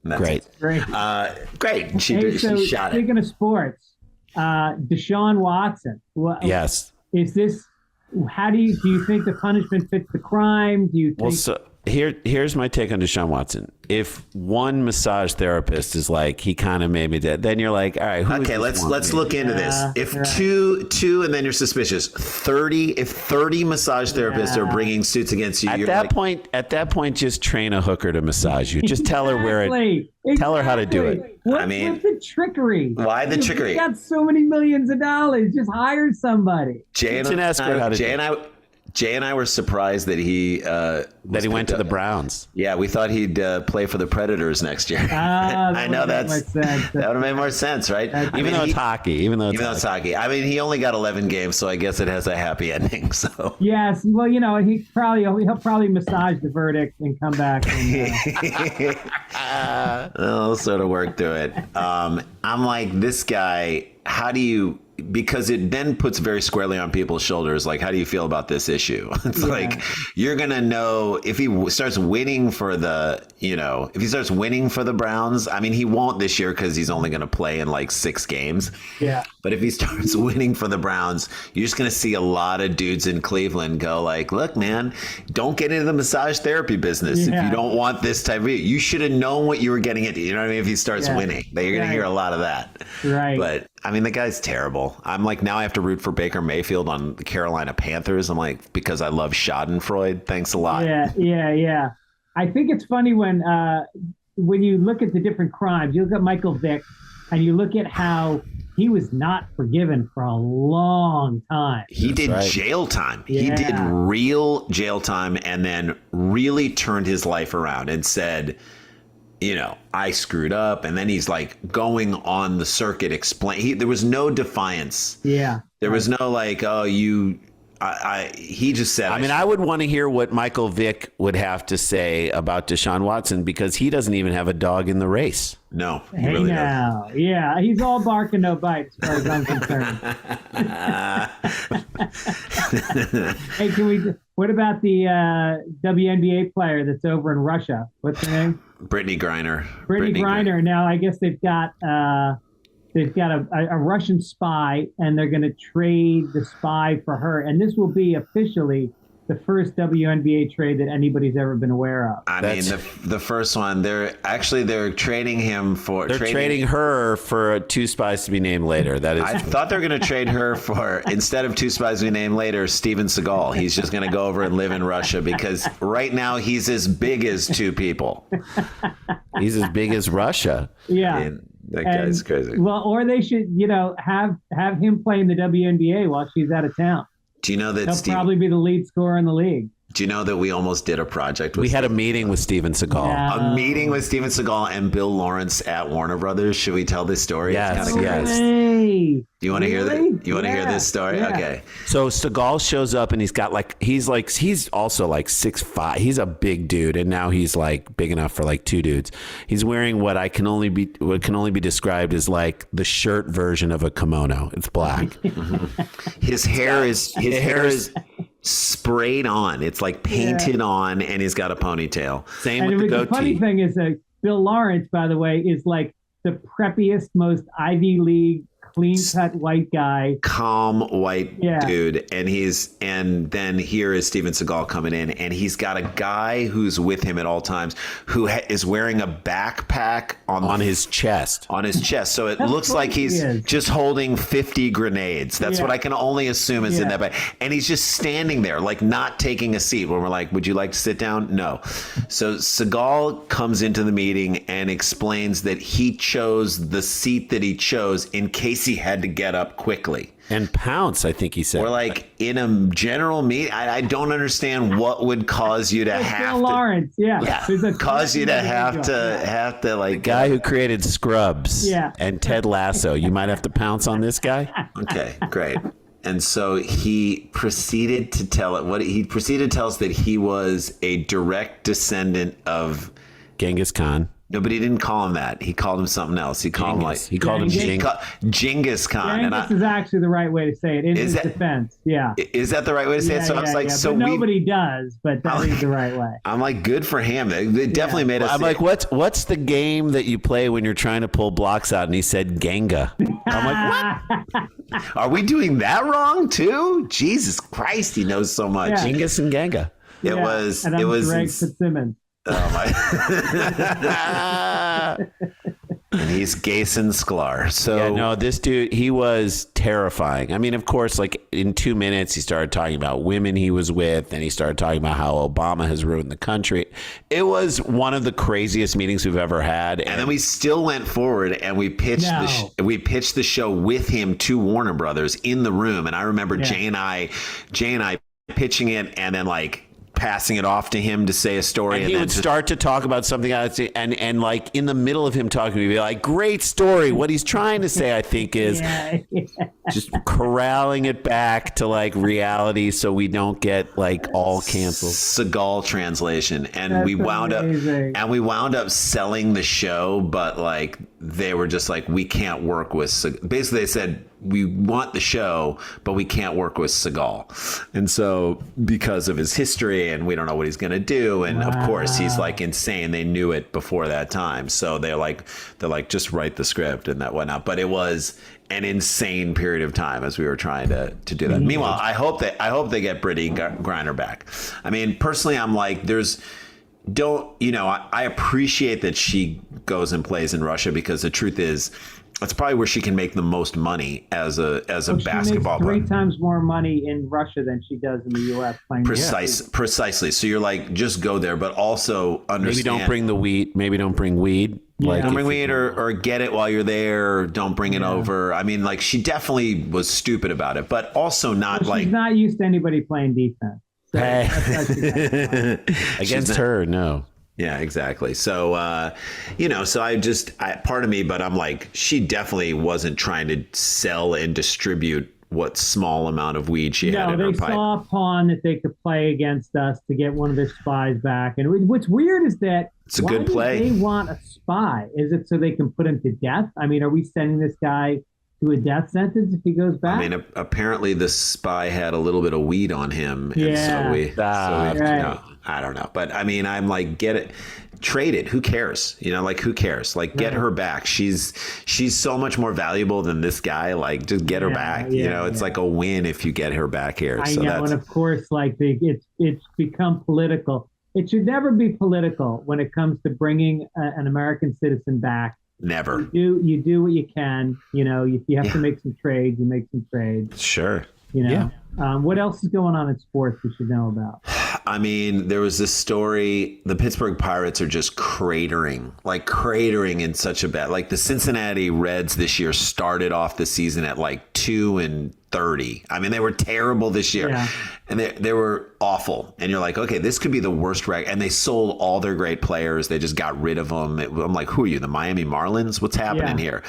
Great. Great. And she shot it. Speaking of sports, Deshaun Watson. Yes. Is this? How do you think the punishment fits the crime? Do you think? Well, so here's my take on Deshaun Watson. If one massage therapist is like, he kind of made me dead, then you're like, all right. Let's look into this. If two, and then you're suspicious. 30 massage therapists are bringing suits against you. At that point, just train a hooker to massage you. Just tell her tell her how to do it. What's the trickery? Why the trickery? You got so many millions of dollars. Just hire somebody. Jay and I were surprised that he went to the Browns. Yeah, we thought he'd play for the Predators next year. I know that would have made more sense, right? Even though it's hockey. It's hockey. I mean, he only got 11 games, so I guess it has a happy ending. So yes, well, he'll probably massage the verdict and come back. I'll sort of work through it. I'm like, this guy. How do you? Because it then puts very squarely on people's shoulders. How do you feel about this issue? It's you're going to know if he starts winning for the Browns. I mean, he won't this year because he's only going to play in 6 games. Yeah. But if he starts winning for the Browns, you're just going to see a lot of dudes in Cleveland go look, man, don't get into the massage therapy business. If you don't want this type of, you should have known what you were getting into. You know what I mean? If he starts winning, you're going to hear a lot of that. Right. But I mean, the guy's terrible. I'm now I have to root for Baker Mayfield on the Carolina Panthers. I'm because I love Schadenfreude. Thanks a lot. Yeah. I think it's funny when you look at the different crimes, you look at Michael Vick and you look at how he was not forgiven for a long time. He did jail time. Yeah. He did real jail time and then really turned his life around and said, I screwed up. And then he's going on the circuit, there was no defiance. Yeah. There was no he just said, I would want to hear what Michael Vick would have to say about Deshaun Watson, because he doesn't even have a dog in the race. No. He really doesn't. Yeah. He's all bark and no bite as far as I'm concerned. Hey, what about the WNBA player that's over in Russia? What's her name? Brittany Griner. Brittany Griner. Now, I guess they've got a Russian spy, and they're going to trade the spy for her. And this will be officially the first WNBA trade that anybody's ever been aware of. I mean, the first one, they're trading him for. They're trading her for two spies to be named later. That is. I thought they were going to trade her for, instead of two spies to be named later, Steven Seagal. He's just going to go over and live in Russia because right now he's as big as two people. He's as big as Russia. Yeah. And that guy's crazy. Well, or they should, have him play in the WNBA while she's out of town. Do you know that He'll probably be the lead scorer in the league. Do you know that we almost did a project with We had a meeting with Steven Seagal. Yeah. a meeting with Steven Seagal and Bill Lawrence at Warner Brothers? Should we tell this story? Yes, It's kinda yes. crazy. Hey, Do you want to hear really? that? You want to hear this story? Yeah. Okay. So Seagal shows up and he's also like 6'5". He's a big dude, and now he's like big enough for like two dudes. He's wearing what can only be described as like the shirt version of a kimono. It's black. His hair is sprayed on. It's like painted on, and he's got a ponytail. Same And with the the funny goatee. thing is that Bill Lawrence, by the way, is like the preppiest, most Ivy League, clean-cut white guy. Calm white Yeah. dude, and then here is Steven Seagal coming in, and he's got a guy who's with him at all times who is wearing a backpack on his chest. on his chest, so it Of looks like course he he's is. just holding 50 grenades. That's what I can only assume is in Yeah. that bag. And he's just standing there, like not taking a seat. When we're like, "Would you like to sit down?" No. So Seagal comes into the meeting and explains that he chose the seat that he chose in case he had to get up quickly. And pounce, I think he said. Or like in a general meeting, I don't understand what would cause you to have Bill to. Lawrence, yeah. There's a Cause you to have Yeah. to like Guy who created Scrubs Yeah. and Ted Lasso. You might have to pounce on this guy. Okay, great. And so he proceeded to tell us that he was a direct descendant of. Genghis Khan. No, but he didn't call him that. He called him something else. He called He called him Genghis Khan. Genghis is actually the right way to say it in his defense. Yeah. Is that the right way to say it? So I was like, so but nobody does, but that is the right way. I'm like, good for him. They definitely made us. I'm like, what's the game that you play when you're trying to pull blocks out? And he said Genga. I'm like, what? Are we doing that wrong too? Jesus Christ, he knows so much. Yeah. Genghis and Genga. It was. And I'm Greg Fitzsimmons. Oh my! And he's Gason Sklar. So Yeah, no, this dude, he was terrifying. I mean, of course, like in 2 minutes, he started talking about women he was with, and he started talking about how Obama has ruined the country. It was one of the craziest meetings we've ever had. And then we still went forward and we pitched we pitched the show with him to Warner Brothers in the room. And I remember Jay and I pitching it and then like passing it off to him to say a story. And he would start to talk about something else, and like in the middle of him talking, we'd be like, great story. What he's trying to say, I think, is just corralling it back to like reality so we don't get like all canceled. Seagal translation. And we wound up selling the show, but like they were just like, we can't work with basically they said, we want the show, but we can't work with Seagal. And so because of his history and we don't know what he's going to do. And of course he's like insane. They knew it before that time. So they're like, just write the script and that whatnot. But it was an insane period of time as we were trying to do that. Meanwhile, I hope they get Brittany Griner back. I mean, personally, I'm like, I appreciate that she goes and plays in Russia because the truth is, that's probably where she can make the most money as a basketball player. She makes 3 times more money in Russia than she does in the U.S. playing. Precisely. So you're like, just go there, but also understand. Maybe don't bring the weed. Maybe don't bring weed. Like don't bring weed or get it while you're there. Or don't bring it over. I mean, like she definitely was stupid about it, but also not she's not used to anybody playing defense. So against her, no. Yeah, exactly. So, part of me, but I'm like, she definitely wasn't trying to sell and distribute what small amount of weed she had in her pipe. They saw a pawn that they could play against us to get one of their spies back. And what's weird is that it's a good play. Why do they want a spy? Is it so they can put him to death? I mean, are we sending this guy to a death sentence if he goes back? I mean, apparently the spy had a little bit of weed on him. And yeah. so I don't know. But I mean, I'm like, get it. traded. Who cares? Like, who cares? Like, get her back. She's so much more valuable than this guy. Like, just get her back. It's like a win if you get her back here. I know, and of course, like it's become political. It should never be political when it comes to bringing an American citizen back. Never. You do what you can. If you have to make some trades, you make some trades. Sure. What else is going on in sports we should know about? I mean, there was this story. The Pittsburgh Pirates are just cratering in such a bad. Like, the Cincinnati Reds this year started off the season at like 2-30. I mean, they were terrible this year, and they were awful. And you're like, okay, this could be the worst record. And they sold all their great players. They just got rid of them. I'm like, who are you, the Miami Marlins? What's happening here?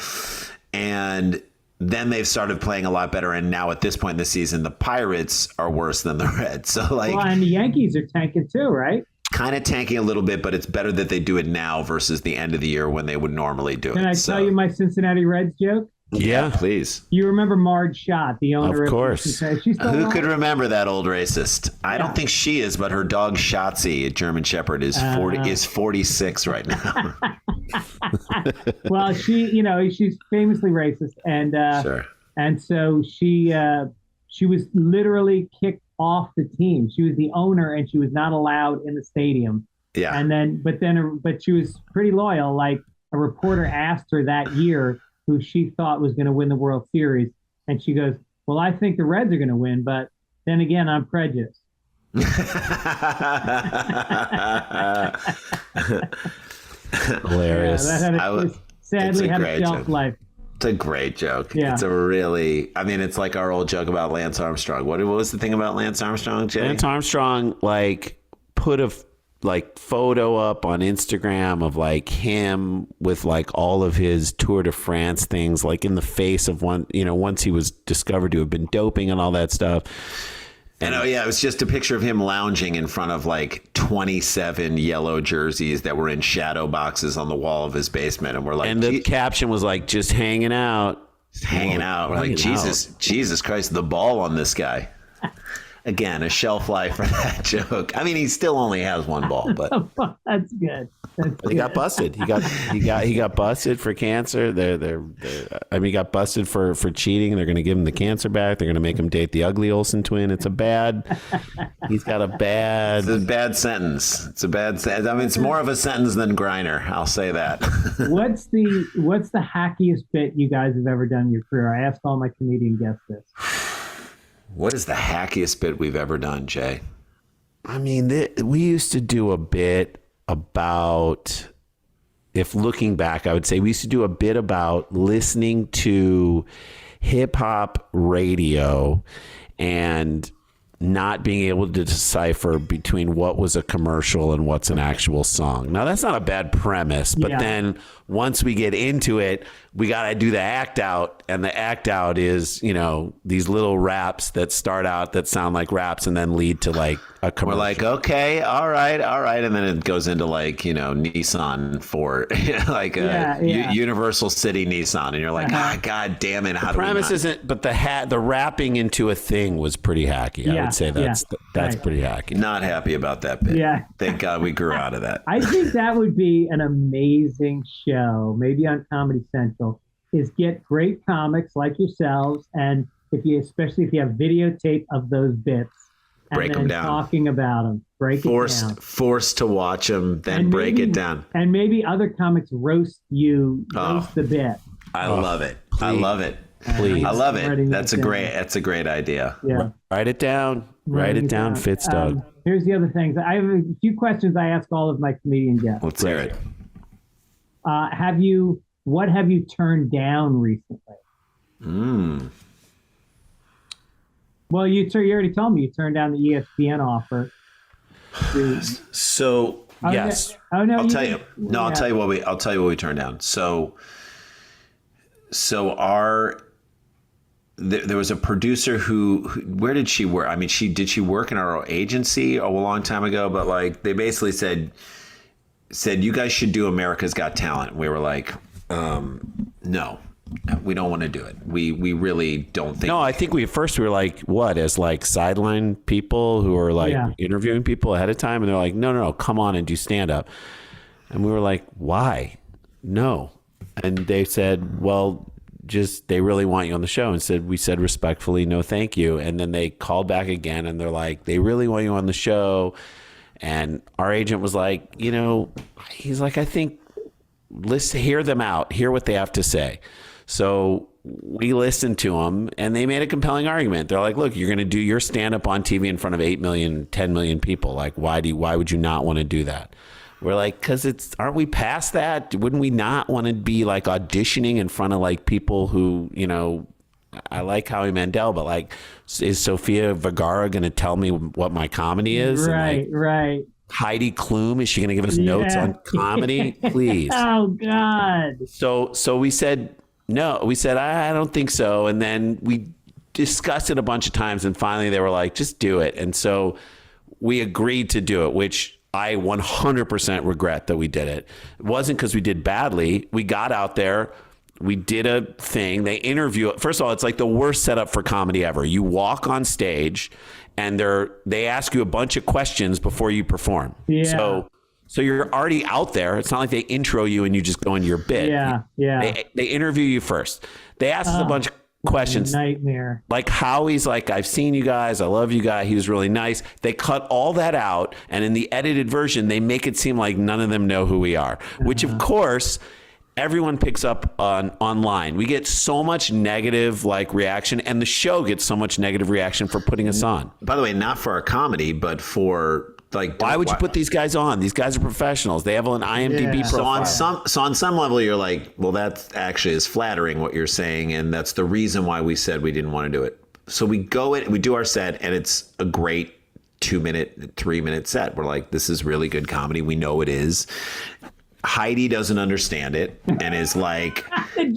And then they've started playing a lot better, and now at this point in the season, the Pirates are worse than the Reds. So, like, well, and the Yankees are tanking too, right? Kind of tanking a little bit, but it's better that they do it now versus the end of the year when they would normally do it. Can I tell you my Cincinnati Reds joke? Yeah, please. You remember Marge Schott, the owner of course. Who could remember that old racist? I don't think she is, but her dog Shotzi, a German Shepherd, is 46 right now. Well, she's famously racist, and and so she was literally kicked off the team. She was the owner, and she was not allowed in the stadium. Yeah. And but she was pretty loyal. Like, a reporter asked her that year who she thought was going to win the World Series, and she goes, "Well, I think the Reds are going to win, but then again, I'm prejudiced." Hilarious. Sadly had a shelf life. It's a great joke. Yeah. It's it's like our old joke about Lance Armstrong. What was the thing about Lance Armstrong, Jay? Lance Armstrong, put a photo up on Instagram of him with all of his Tour de France things, in the face of once he was discovered to have been doping and all that stuff. And it was just a picture of him lounging in front of 27 yellow jerseys that were in shadow boxes on the wall of his basement. And we're like, and the caption was just hanging out. Just hanging out. We're like, Jesus Christ, the ball on this guy. Again, a shelf life for that joke. I mean, he still only has one ball, but that's good. He got busted. He got busted for cancer. He got busted for cheating. They're going to give him the cancer back. They're going to make him date the ugly Olsen twin. It's a bad sentence. It's a bad sentence. I mean, it's more of a sentence than Griner. I'll say that. What's the hackiest bit you guys have ever done in your career? I ask all my comedian guests this. What is the hackiest bit we've ever done, Jay? I mean, we used to do a bit about, if looking back, I would say we used to do a bit about listening to hip hop radio and not being able to decipher between what was a commercial and what's an actual song. Now, that's not a bad premise, but then once we get into it, we got to do the act out, and the act out is, these little raps that start out that sound like raps and then lead to a commercial. We're like, okay, all right. And then it goes into Nissan for Universal City Nissan. And you're like, God damn it. How the premise isn't, but the rapping into a thing was pretty hacky. I would say that's pretty hacky. Not happy about that bit. Yeah. Thank God we grew out of that. I think that would be an amazing show, maybe on Comedy Central, is get great comics like yourselves, and especially if you have videotape of those bits, break them down, talking about them, forced to watch them, then break it down, and maybe other comics roast the bit. I love it. Please. I love it. Please, I love it. That's a great idea. Yeah, write it down. Write it down, Fitzdog. Here's the other things. I have a few questions I ask all of my comedian guests. Let's hear it. What have you turned down recently? Well, you already told me you turned down the ESPN offer. So yes, I'll tell you. No, I'll tell you what we turned down. So there was a producer who where did she work? I mean, did she work in our agency a long time ago? But they basically said you guys should do America's Got Talent. We were like, no, we don't want to do it. We really don't think. No, I think we were like, what, as sideline people who are interviewing people ahead of time, and they're like, no, come on and do stand up. And we were like, why? No. And they said, well, just they really want you on the show. And we said respectfully, no, thank you. And then they called back again and they're like, they really want you on the show. And our agent was like, he's like, I think let's hear them out, hear what they have to say. So we listened to them and they made a compelling argument. They're like, look, you're going to do your stand-up on TV in front of 8 million, 10 million people. Like, why would you not want to do that? We're like, because aren't we past that? Wouldn't we not want to be like auditioning in front of like people who, I like Howie Mandel, but like, is Sofia Vergara going to tell me what my comedy is? Right, right. Heidi Klum, is she going to give us notes on comedy? Please. Oh, God. So we said, no, we said, I don't think so. And then we discussed it a bunch of times. And finally they were like, just do it. And so we agreed to do it, which I 100% regret that we did it. It wasn't because we did badly. We got out there. We did a thing. They interview. First of all, it's like the worst setup for comedy ever. You walk on stage and they ask you a bunch of questions before you perform. Yeah. So you're already out there. It's not like they intro you and you just go into your bit. Yeah, yeah. They interview you first. They ask us a bunch of questions. Nightmare. Like Howie's like, I've seen you guys. I love you guys. He was really nice. They cut all that out. And in the edited version, they make it seem like none of them know who we are, which of course everyone picks up online. We get so much negative like reaction, and the show gets so much negative reaction for putting us on. By the way, not for our comedy, but for like, why would you put these guys on? These guys are professionals. They have an IMDb profile. So on some level, you're like, well, that actually is flattering what you're saying, and that's the reason why we said we didn't want to do it. So we go in, we do our set, and it's a great 2-minute, 3-minute set. We're like, this is really good comedy. We know it is. Heidi doesn't understand it and is like,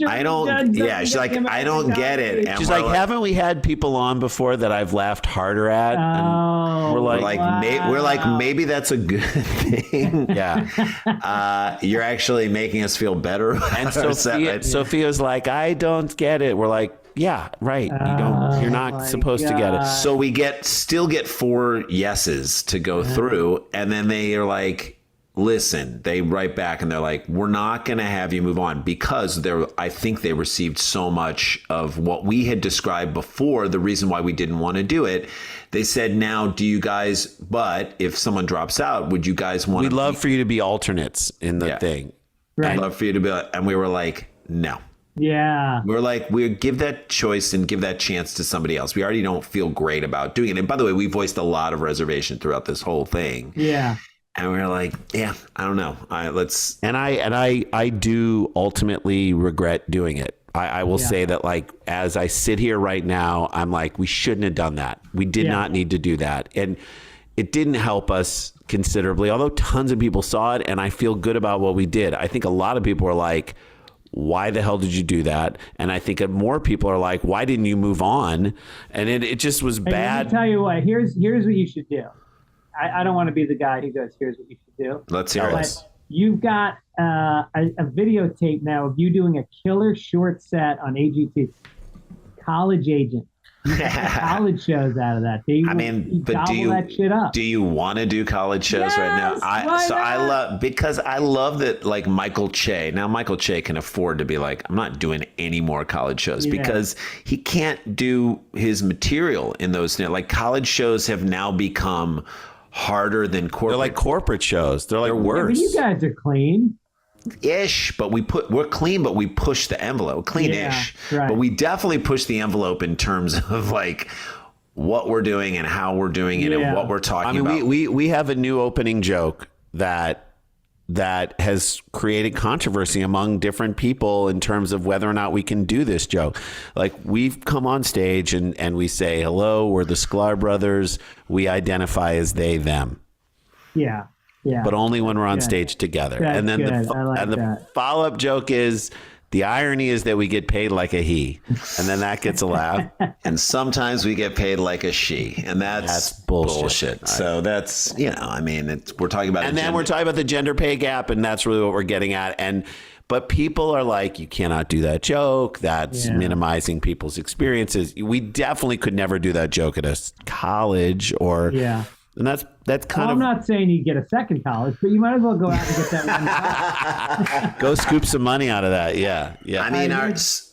I don't. Yeah, she's like, I don't get it. And she's like, haven't we had people on before that I've laughed harder at? And we're like, maybe that's a good thing. Yeah. You're actually making us feel better. And Sophia's like, I don't get it. We're like, yeah, right. You're not supposed to get it. So we still get 4 yeses to go through, and then they are like, listen, they write back and they're like, we're not going to have you move on because I think they received so much of what we had described before, the reason why we didn't want to do it. They said, now, do you guys, but if someone drops out, would you guys want We'd love for you to be alternates in the thing. Right. I'd love for you to be, and we were like, no. Yeah. We're like, we give that choice and give that chance to somebody else. We already don't feel great about doing it. And by the way, we voiced a lot of reservation throughout this whole thing. Yeah. And we were like, yeah, I don't know. I do ultimately regret doing it. I will say that, like, as I sit here right now, I'm like, we shouldn't have done that. We did not need to do that. And it didn't help us considerably, although tons of people saw it, and I feel good about what we did. I think a lot of people are like, why the hell did you do that? And I think more people are like, why didn't you move on? And it just was bad. Let me tell you what, here's what you should do. I don't want to be the guy who goes, here's what you should do. Let's hear it. You've got a videotape now of you doing a killer short set on AGT. College Agent. You get college shows out of that. That shit up. Do you want to do college shows right now? I love that, like, Michael Che. Now Michael Che can afford to be like, I'm not doing any more college shows because he can't do his material in those. Like, college shows have now become harder than corporate. They're like corporate shows. They're like worse. You guys are clean. Ish, but we're clean, but we push the envelope. Clean-ish. Yeah, right. But we definitely push the envelope in terms of like what we're doing and how we're doing it and what we're talking about. We have a new opening joke that has created controversy among different people in terms of whether or not we can do this joke. Like, we've come on stage and we say, hello, we're the Sklar brothers. We identify as they, them. Yeah. Yeah. But only when we're on stage together. That's and then the follow-up joke is, the irony is that we get paid like a he, and then that gets a laugh. And sometimes we get paid like a she, and that's bullshit. So that's, we're talking about, and then we're talking about the gender pay gap, and that's really what we're getting at. But people are like, you cannot do that joke. That's minimizing people's experiences. We definitely could never do that joke at a college or And that's kind I'm not saying you get a second college, but you might as well go out and get that one. Go scoop some money out of that. Yeah. I mean,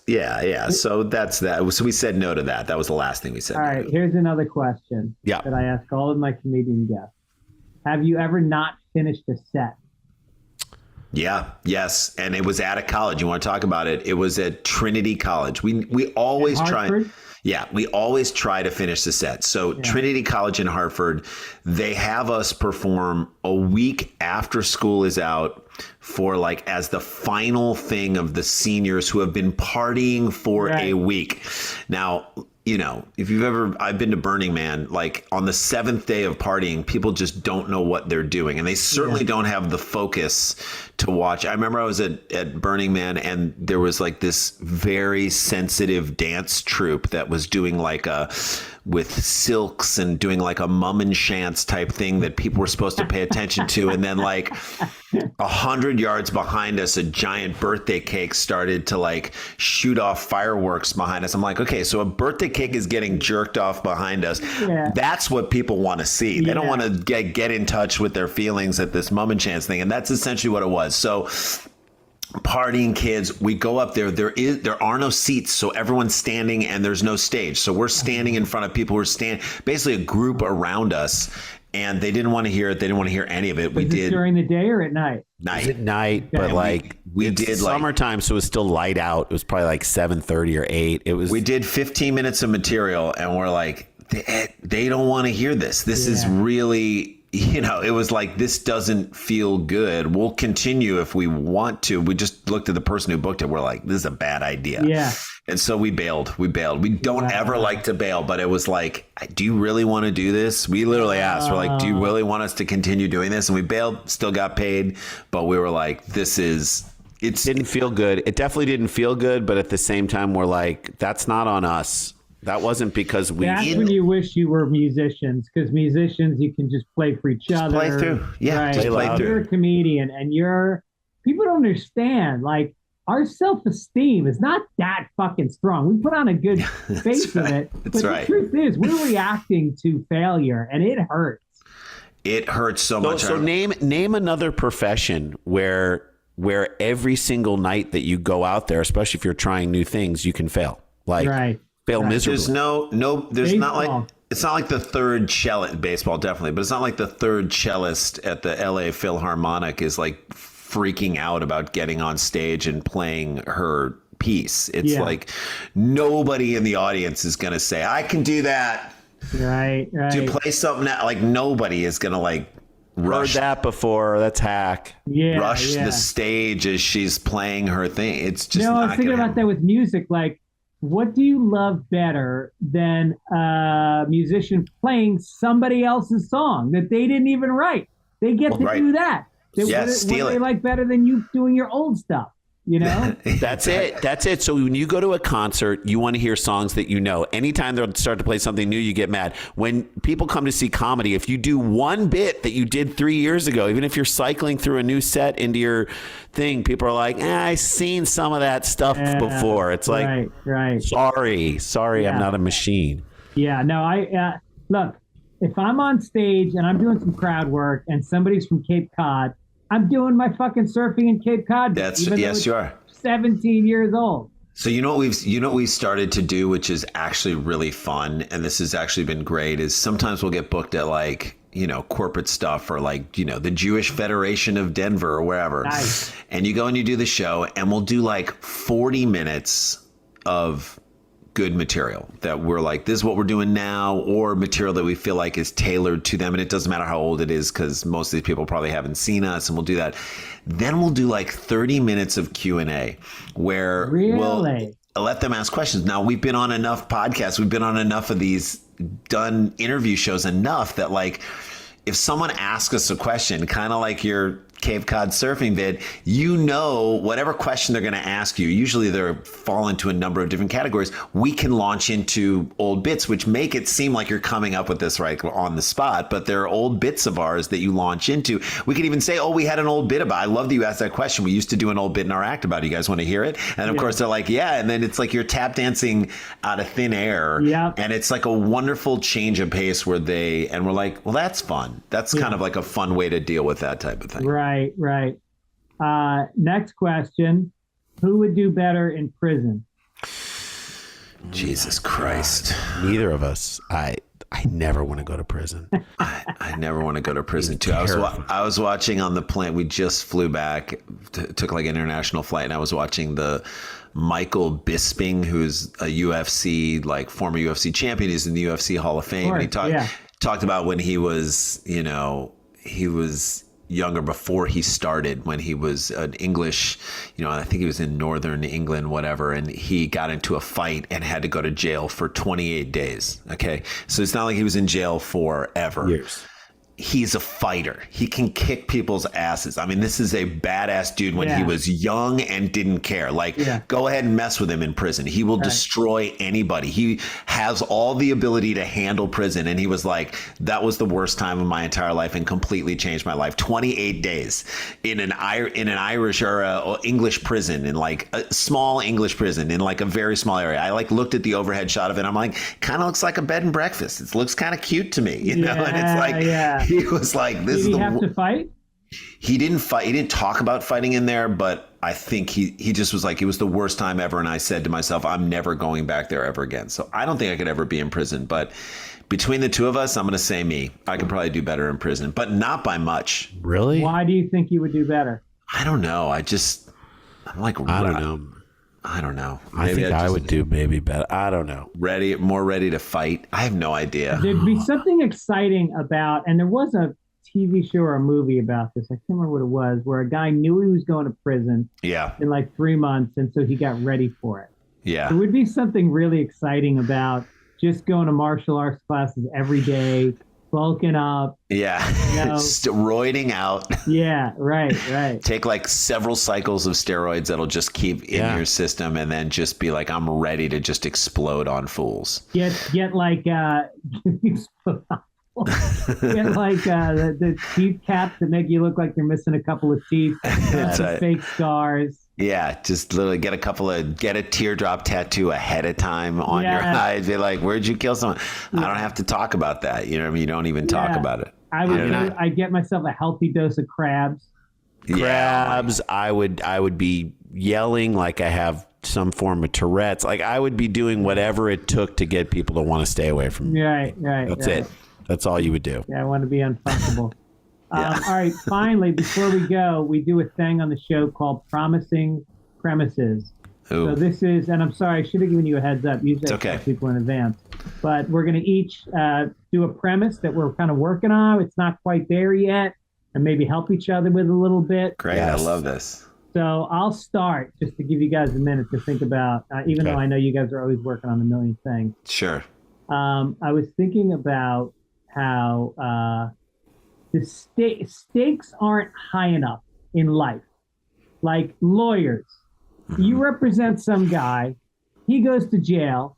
yeah. So that's that. So we said no to that. That was the last thing we said. All right. Here's another question that I ask all of my comedian guests. Have you ever not finished a set? Yeah. Yes. And it was at a college. You want to talk about it? It was at Trinity College. We always try. Yeah, we always try to finish the set. So Trinity College in Hartford, they have us perform a week after school is out for like as the final thing of the seniors who have been partying for a week. Now, you know, I've been to Burning Man, like on the 7th day of partying, people just don't know what they're doing. And they certainly don't have the focus to watch. I remember I was at Burning Man and there was like this very sensitive dance troupe that was doing like with silks and doing like a mum and chance type thing that people were supposed to pay attention to. And then like 100 yards behind us, a giant birthday cake started to like shoot off fireworks behind us. I'm like, okay, so a birthday cake is getting jerked off behind us. Yeah. That's what people want to see. They don't want to get in touch with their feelings at this mum and chance thing. And that's essentially what it was. So partying kids, we go up there. There are no seats, so everyone's standing and there's no stage. So we're standing in front of people who are basically a group around us, and they didn't want to hear it. They didn't want to hear any of it. Was it during the day or at night? At night, but like we did summertime, so it was still light out. It was probably like 7:30 or 8. We did 15 minutes of material, and we're like, they don't want to hear this. This is really. You know, it was like, this doesn't feel good. We'll continue if we want to. We just looked at the person who booked it. We're like, this is a bad idea. Yeah. And so we bailed. We don't ever like to bail, but it was like, do you really want to do this? We literally asked, we're like, do you really want us to continue doing this? And we bailed, still got paid, but we were like, it didn't feel good. It definitely didn't feel good. But at the same time, we're like, that's not on us. That wasn't because That's when you wish you were musicians, because musicians, you can just play for each other. Play through. Yeah, right? Play through. You're a comedian, and people don't understand. Like, our self-esteem is not that fucking strong. We put on a good face of it. But the truth is, we're reacting to failure, and it hurts. It hurts so much. So name another profession where every single night that you go out there, especially if you're trying new things, you can fail. Like, fail miserably. There's not like, it's not like the third cellist, baseball definitely, but it's not like the third cellist at the LA Philharmonic is like freaking out about getting on stage and playing her piece. It's like nobody in the audience is going to say, I can do that. Right. To play something that, like, nobody is going to like rush heard that before. That's hack. Rush the stage as she's playing her thing. It's just I was thinking about that with music. Like, what do you love better than a musician playing somebody else's song that they didn't even write? They get to do that. Steal it. They like better than you doing your old stuff. You know, that's it. So when you go to a concert, you want to hear songs that you know. Anytime they'll start to play something new, you get mad. When people come to see comedy, if you do one bit that you did 3 years ago, even if you're cycling through a new set into your thing, people are like, I've seen some of that stuff before. It's like, sorry, I'm not a machine. Yeah, no, look, if I'm on stage and I'm doing some crowd work and somebody's from Cape Cod, I'm doing my fucking surfing in Cape Cod. Yes, you are. 17 years old. So you know what we've started to do, which is actually really fun, and this has actually been great, is sometimes we'll get booked at like, you know, corporate stuff or like, you know, the Jewish Federation of Denver or wherever. Nice. And you go and you do the show, and we'll do like 40 minutes of good material that we're like, this is what we're doing now, or material that we feel like is tailored to them. And it doesn't matter how old it is, because most of these people probably haven't seen us, and we'll do that. Then we'll do like 30 minutes of Q&A where we'll let them ask questions. Now, we've been on enough podcasts. We've been on enough of these done interview shows enough that, like, if someone asks us a question, kind of like you're Cape Cod surfing vid, you know whatever question they're going to ask you, usually they fall into a number of different categories. We can launch into old bits, which make it seem like you're coming up with this right on the spot, but there are old bits of ours that you launch into. We could even say, oh, we had an old bit about, I love that you asked that question. We used to do an old bit in our act about it. You guys want to hear it? And of course they're like, yeah. And then it's like you're tap dancing out of thin air. Yeah. And it's like a wonderful change of pace where we're like, well, that's fun. That's kind of like a fun way to deal with that type of thing. Right. Next question. Who would do better in prison? Jesus Christ. Neither of us. I never want to go to prison. I never want to go to prison too. I was watching on the plane. We just flew back, took like an international flight, and I was watching the Michael Bisping, who's a UFC, like former UFC champion. He's in the UFC Hall of Fame. And he talked about when he was, he was younger before he started, when he was an English, I think he was in Northern England, whatever, and he got into a fight and had to go to jail for 28 days. Okay. So it's not like he was in jail forever. Years. He's a fighter. He can kick people's asses. I mean, this is a badass dude when he was young and didn't care. Go ahead and mess with him in prison. He will destroy anybody. He has all the ability to handle prison. And he was like, that was the worst time of my entire life and completely changed my life. 28 days in an Irish or English prison, in like a small English prison in like a very small area. I looked at the overhead shot of it. I'm like, kind of looks like a bed and breakfast. It looks kind of cute to me, and it's like, he was like, this Did he have to fight? He didn't fight. He didn't talk about fighting in there, but I think he just was like, it was the worst time ever. And I said to myself, I'm never going back there ever again. So I don't think I could ever be in prison. But between the two of us, I'm going to say me. I could probably do better in prison, but not by much. Really? Why do you think you would do better? I don't know. I'm like, I don't know. I don't know. I think I would do maybe better. I don't know. More ready to fight. I have no idea. There'd be something exciting about, and there was a TV show or a movie about this. I can't remember what it was, where a guy knew he was going to prison in like 3 months. And so he got ready for it. Yeah. There would be something really exciting about just going to martial arts classes every day, bulking up. Yeah. Steroiding out. Yeah, right. Take like several cycles of steroids that'll just keep in your system and then just be like, I'm ready to just explode on fools. Get like the teeth caps that make you look like you're missing a couple of teeth. That's right. Fake scars. Yeah, just literally get a teardrop tattoo ahead of time on your eyes. Be like, where'd you kill someone? I don't have to talk about that. You know what I mean? You don't even talk about it. I get myself a healthy dose of crabs. Crabs. I would be yelling like I have some form of Tourette's. Like I would be doing whatever it took to get people to want to stay away from me. Right. That's it. That's all you would do. Yeah, I want to be unfuckable. All right, finally, before we go, we do a thing on the show called Promising Premises. Ooh. So this is, and I'm sorry, I should have given you a heads up. Usually I tell people in advance. But we're going to each do a premise that we're kind of working on. It's not quite there yet, and maybe help each other with a little bit. Great, yes. I love this. So I'll start just to give you guys a minute to think about, even though I know you guys are always working on a million things. Sure. I was thinking about how the stakes aren't high enough in life. Like lawyers, you represent some guy, he goes to jail,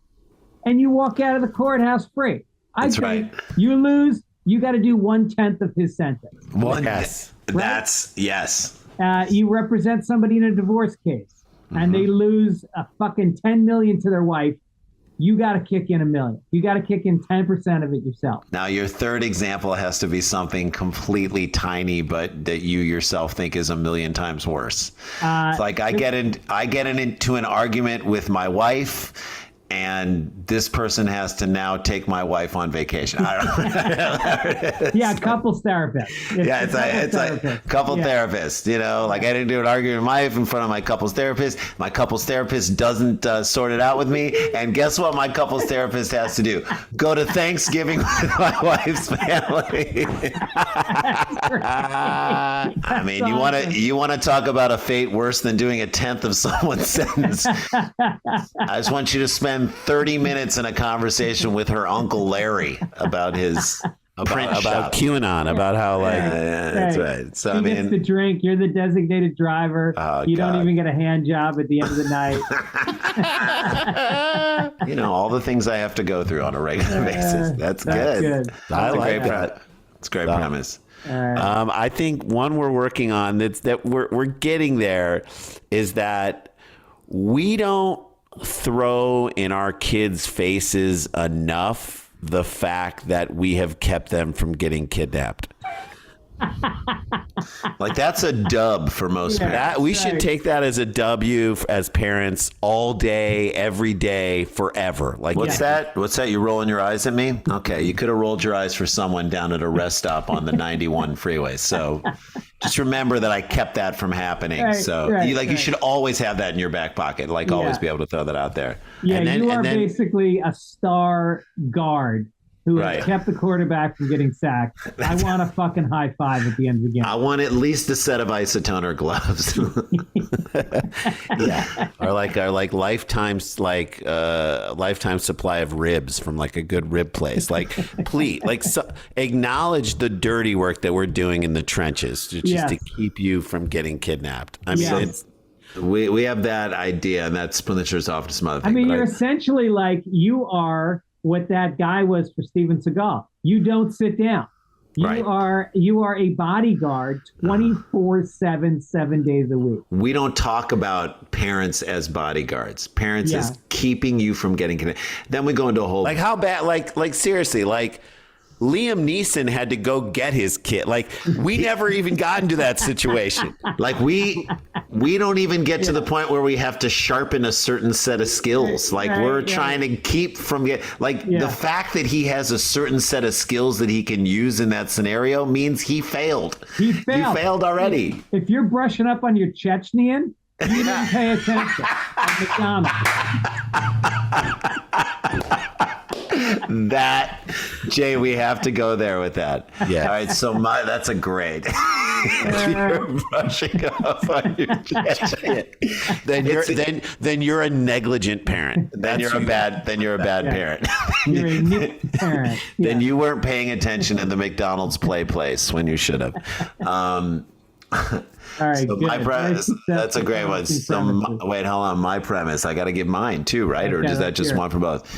and you walk out of the courthouse free. That's right. You lose, you got to do 1/10 of his sentence. Yes. Right? That's yes. You represent somebody in a divorce case, and they lose a fucking $10 million to their wife. You got to kick in $1 million. You got to kick in 10% of it yourself. Now, your third example has to be something completely tiny, but that you yourself think is 1,000,000 times worse. It's like I get into an argument with my wife, and this person has to now take my wife on vacation. I don't know. Yeah, couples therapist. It's like couple therapist, like I didn't do an argument with my wife in front of my couples therapist. My couples therapist doesn't sort it out with me. And guess what my couples therapist has to do? Go to Thanksgiving with my wife's family. I mean, awesome. you want to talk about a fate worse than doing 1/10 of someone's sentence. I just want you to spend 30 minutes in a conversation with her Uncle Larry about his about QAnon, about how like that's right. So he gets the drink. You're the designated driver. You don't even get a hand job at the end of the night. All the things I have to go through on a regular basis. That's good. I like that. It's a great premise. I think one we're working on that we're getting there is that we don't throw in our kids' faces enough the fact that we have kept them from getting kidnapped. Like that's a dub for most parents. We should take that as a W as parents all day, every day, forever. Like what's that? What's that? You rolling your eyes at me? Okay, you could have rolled your eyes for someone down at a rest stop on the 91 freeway. So just remember that I kept that from happening. You should always have that in your back pocket. Like always be able to throw that out there. Yeah, you are basically a star guard who has kept the quarterback from getting sacked. I want a fucking high five at the end of the game. I want at least a set of isotoner gloves. Or like lifetime supply of ribs from like a good rib place. Like, please, acknowledge the dirty work that we're doing in the trenches to keep you from getting kidnapped. I mean, we have that idea, and that splinters off to some other things. I mean, you're essentially like you are what that guy was for Steven Seagal. You don't sit down. You are a bodyguard 24/7, 7 days a week. We don't talk about parents as bodyguards. Parents as keeping you from getting connected. Then we go into a whole like how bad like seriously, like Liam Neeson had to go get his kid. Like we never even got into that situation. Like we don't even get to the point where we have to sharpen a certain set of skills. Like we're trying to keep from the fact that he has a certain set of skills that he can use in that scenario means he failed. You failed already. If you're brushing up on your Chechnyan, you didn't pay attention at McDonald's. That, Jay, we have to go there with that. Yeah. All right. So that's a grade. You're brushing up on your then you're a negligent parent. Then you're a bad parent. You're a nip parent. Then you weren't paying attention in the McDonald's play place when you should have. All right, so my premise, that's a great one. So wait, hold on. My premise, I got to give mine too, right? Or is that just one for both?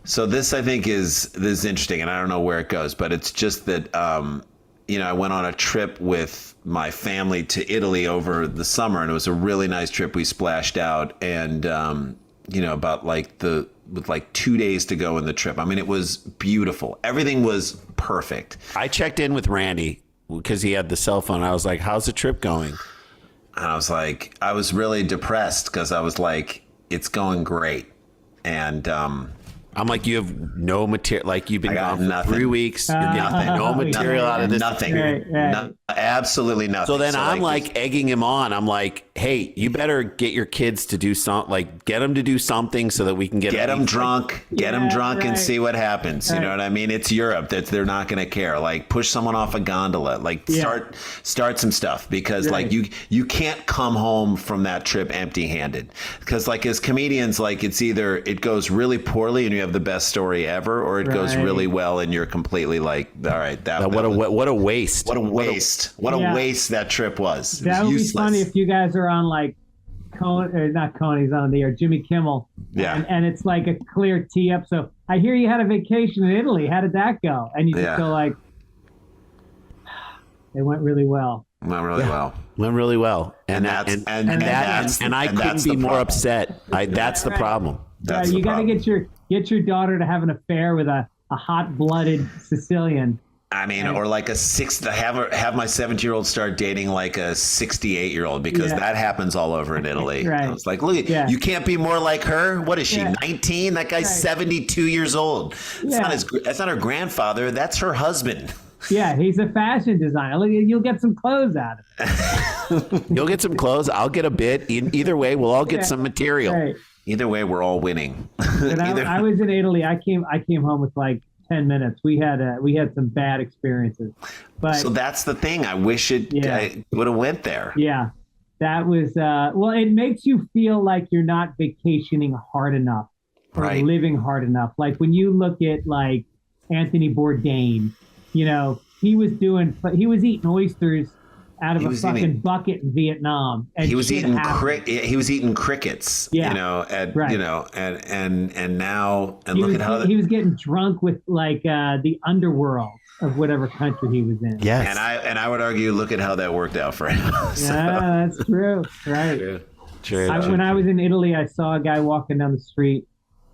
So this, I think, is interesting, and I don't know where it goes, but it's just that, I went on a trip with my family to Italy over the summer, and it was a really nice trip. We splashed out, and about with 2 days to go in the trip. I mean, it was beautiful. Everything was perfect. I checked in with Randy because he had the cell phone. I was like, "How's the trip going?" And I was like, I was really depressed because I was like, "It's going great," and I'm like, you have no material. Like you've been gone for 3 weeks. You're getting no material out of this. Nothing. Absolutely nothing. So then I'm like egging him on. I'm like, hey, you better get your kids to do something. Like get them to do something so that we can get them drunk. Get them drunk and see what happens. You know what I mean? It's Europe. They're not going to care. Like push someone off a gondola. Like start some stuff because like you can't come home from that trip empty-handed. Because like as comedians, like it's either it goes really poorly and you have the best story ever, or it goes really well and you're completely like, all right, what a waste. What a waste that trip was. That would be funny if you guys are on like not Coney's on the air, Jimmy Kimmel. Yeah. And it's like a clear tee up. So I hear you had a vacation in Italy. How did that go? And you just go like, it went really well. Went really well. And I couldn't be more upset. That's the problem. You got to get your daughter to have an affair with a hot-blooded Sicilian. I mean, or like have my 70-year-old start dating like a 68-year-old because that happens all over in Italy. Right. I was like, look, you can't be more like her. What is she, 19? That guy's 72 years old. That's not her grandfather. That's her husband. Yeah, he's a fashion designer. You'll get some clothes out of it. You'll get some clothes. I'll get a bit. Either way, we'll all get some material. Right. Either way, we're all winning. I was in Italy. I came home with like 10 minutes. We had some bad experiences. But so that's the thing. I wish I would have went there. Yeah, that was it makes you feel like you're not vacationing hard enough or living hard enough. Like when you look at like Anthony Bourdain you know, he was eating oysters out of a fucking bucket in Vietnam. And he was eating crickets, yeah, you know, and now look at how he was getting drunk with like the underworld of whatever country he was in. Yes. And I would argue, look at how that worked out for him. So. Yeah, that's true. Right. True. When I was in Italy, I saw a guy walking down the street,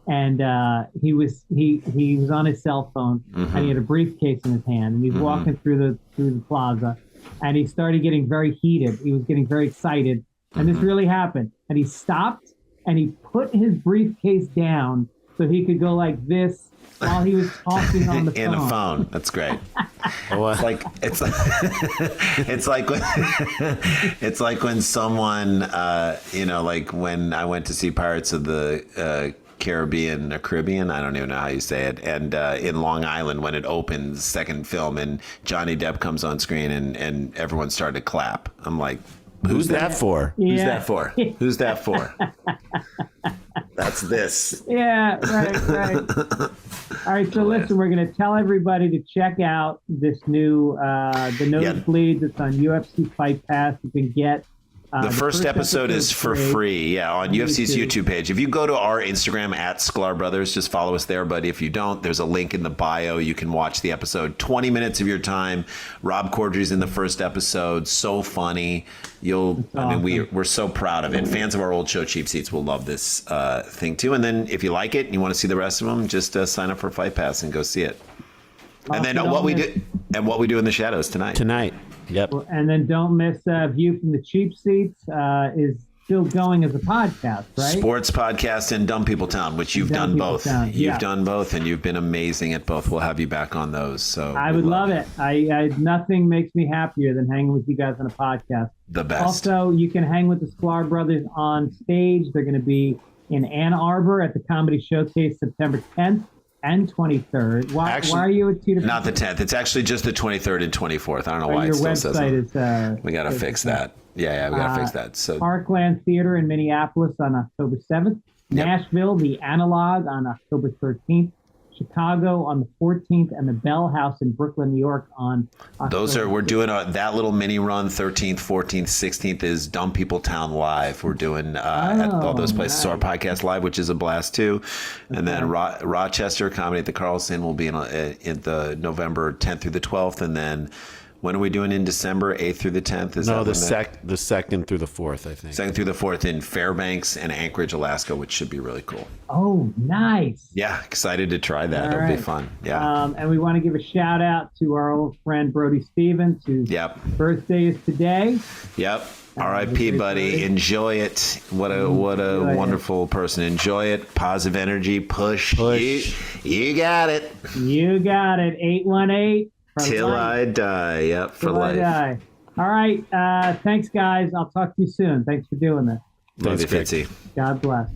and he was on his cell phone, and he had a briefcase in his hand, and he's walking through the plaza, and he started getting very heated. He was getting very excited, and this really happened. And he stopped, and he put his briefcase down so he could go like this while he was talking on the phone. In a phone. That's great. It's like when someone, you know, like when I went to see Pirates of the Caribbean, I don't even know how you say it, and in Long Island when it opens, second film, and Johnny Depp comes on screen and everyone started to clap. I'm like, who's that for? Yeah. Who's that for? Who's that for? That's this. Yeah, right. All right, so listen, we're going to tell everybody to check out this new The Nosebleeds. It's on UFC Fight Pass. You can get the first episode is for free, on UFC's YouTube page. If you go to our Instagram at Sklar Brothers, just follow us there. But if you don't, there's a link in the bio. You can watch the episode. 20 minutes of your time. Rob Corddry's in the first episode. So funny. We're so proud of it. Fans of our old show, Cheap Seats, will love this thing too. And then if you like it and you want to see the rest of them, just sign up for Fight Pass and go see it. And then what we do in the shadows tonight. Yep. And then don't miss View from the Cheap Seats is still going as a podcast, right? Sports podcast and Dumb People Town, which you've done both. You've done both, and you've been amazing at both. We'll have you back on those. So I would love it. I nothing makes me happier than hanging with you guys on a podcast. The best. Also, you can hang with the Sklar Brothers on stage. They're going to be in Ann Arbor at the Comedy Showcase September 10th. And 23rd. Why are you at two different? Not the 10th. It's actually just the 23rd and 24th. I don't know why it still says that. We got to fix that. Yeah, we got to fix that. So Parkland Theater in Minneapolis on October 7th. Yep. Nashville, the Analog on October 13th. Chicago on the 14th, and the Bell House in Brooklyn, New York on October we're doing that little mini run. 13th, 14th, 16th is Dumb People Town Live. We're doing at all those places. Nice. So our podcast live, which is a blast too. And then Rochester Comedy at the Carlson will be in the November 10th through the 12th. And then when are we doing in December? 8th through the 10th? The 2nd through the 4th, I think. 2nd through the 4th in Fairbanks and Anchorage, Alaska, which should be really cool. Oh, nice. Yeah, excited to try that. It'll be fun. Yeah. And we want to give a shout out to our old friend Brody Stevens, whose birthday is today. Yep. R.I.P. buddy. Enjoy it. What a wonderful person. Enjoy it. Positive energy. Push. You got it. You got it. 818. Till I die. Yep, for life. All right. Thanks, guys. I'll talk to you soon. Thanks for doing this. Love you, Fitzy. God bless.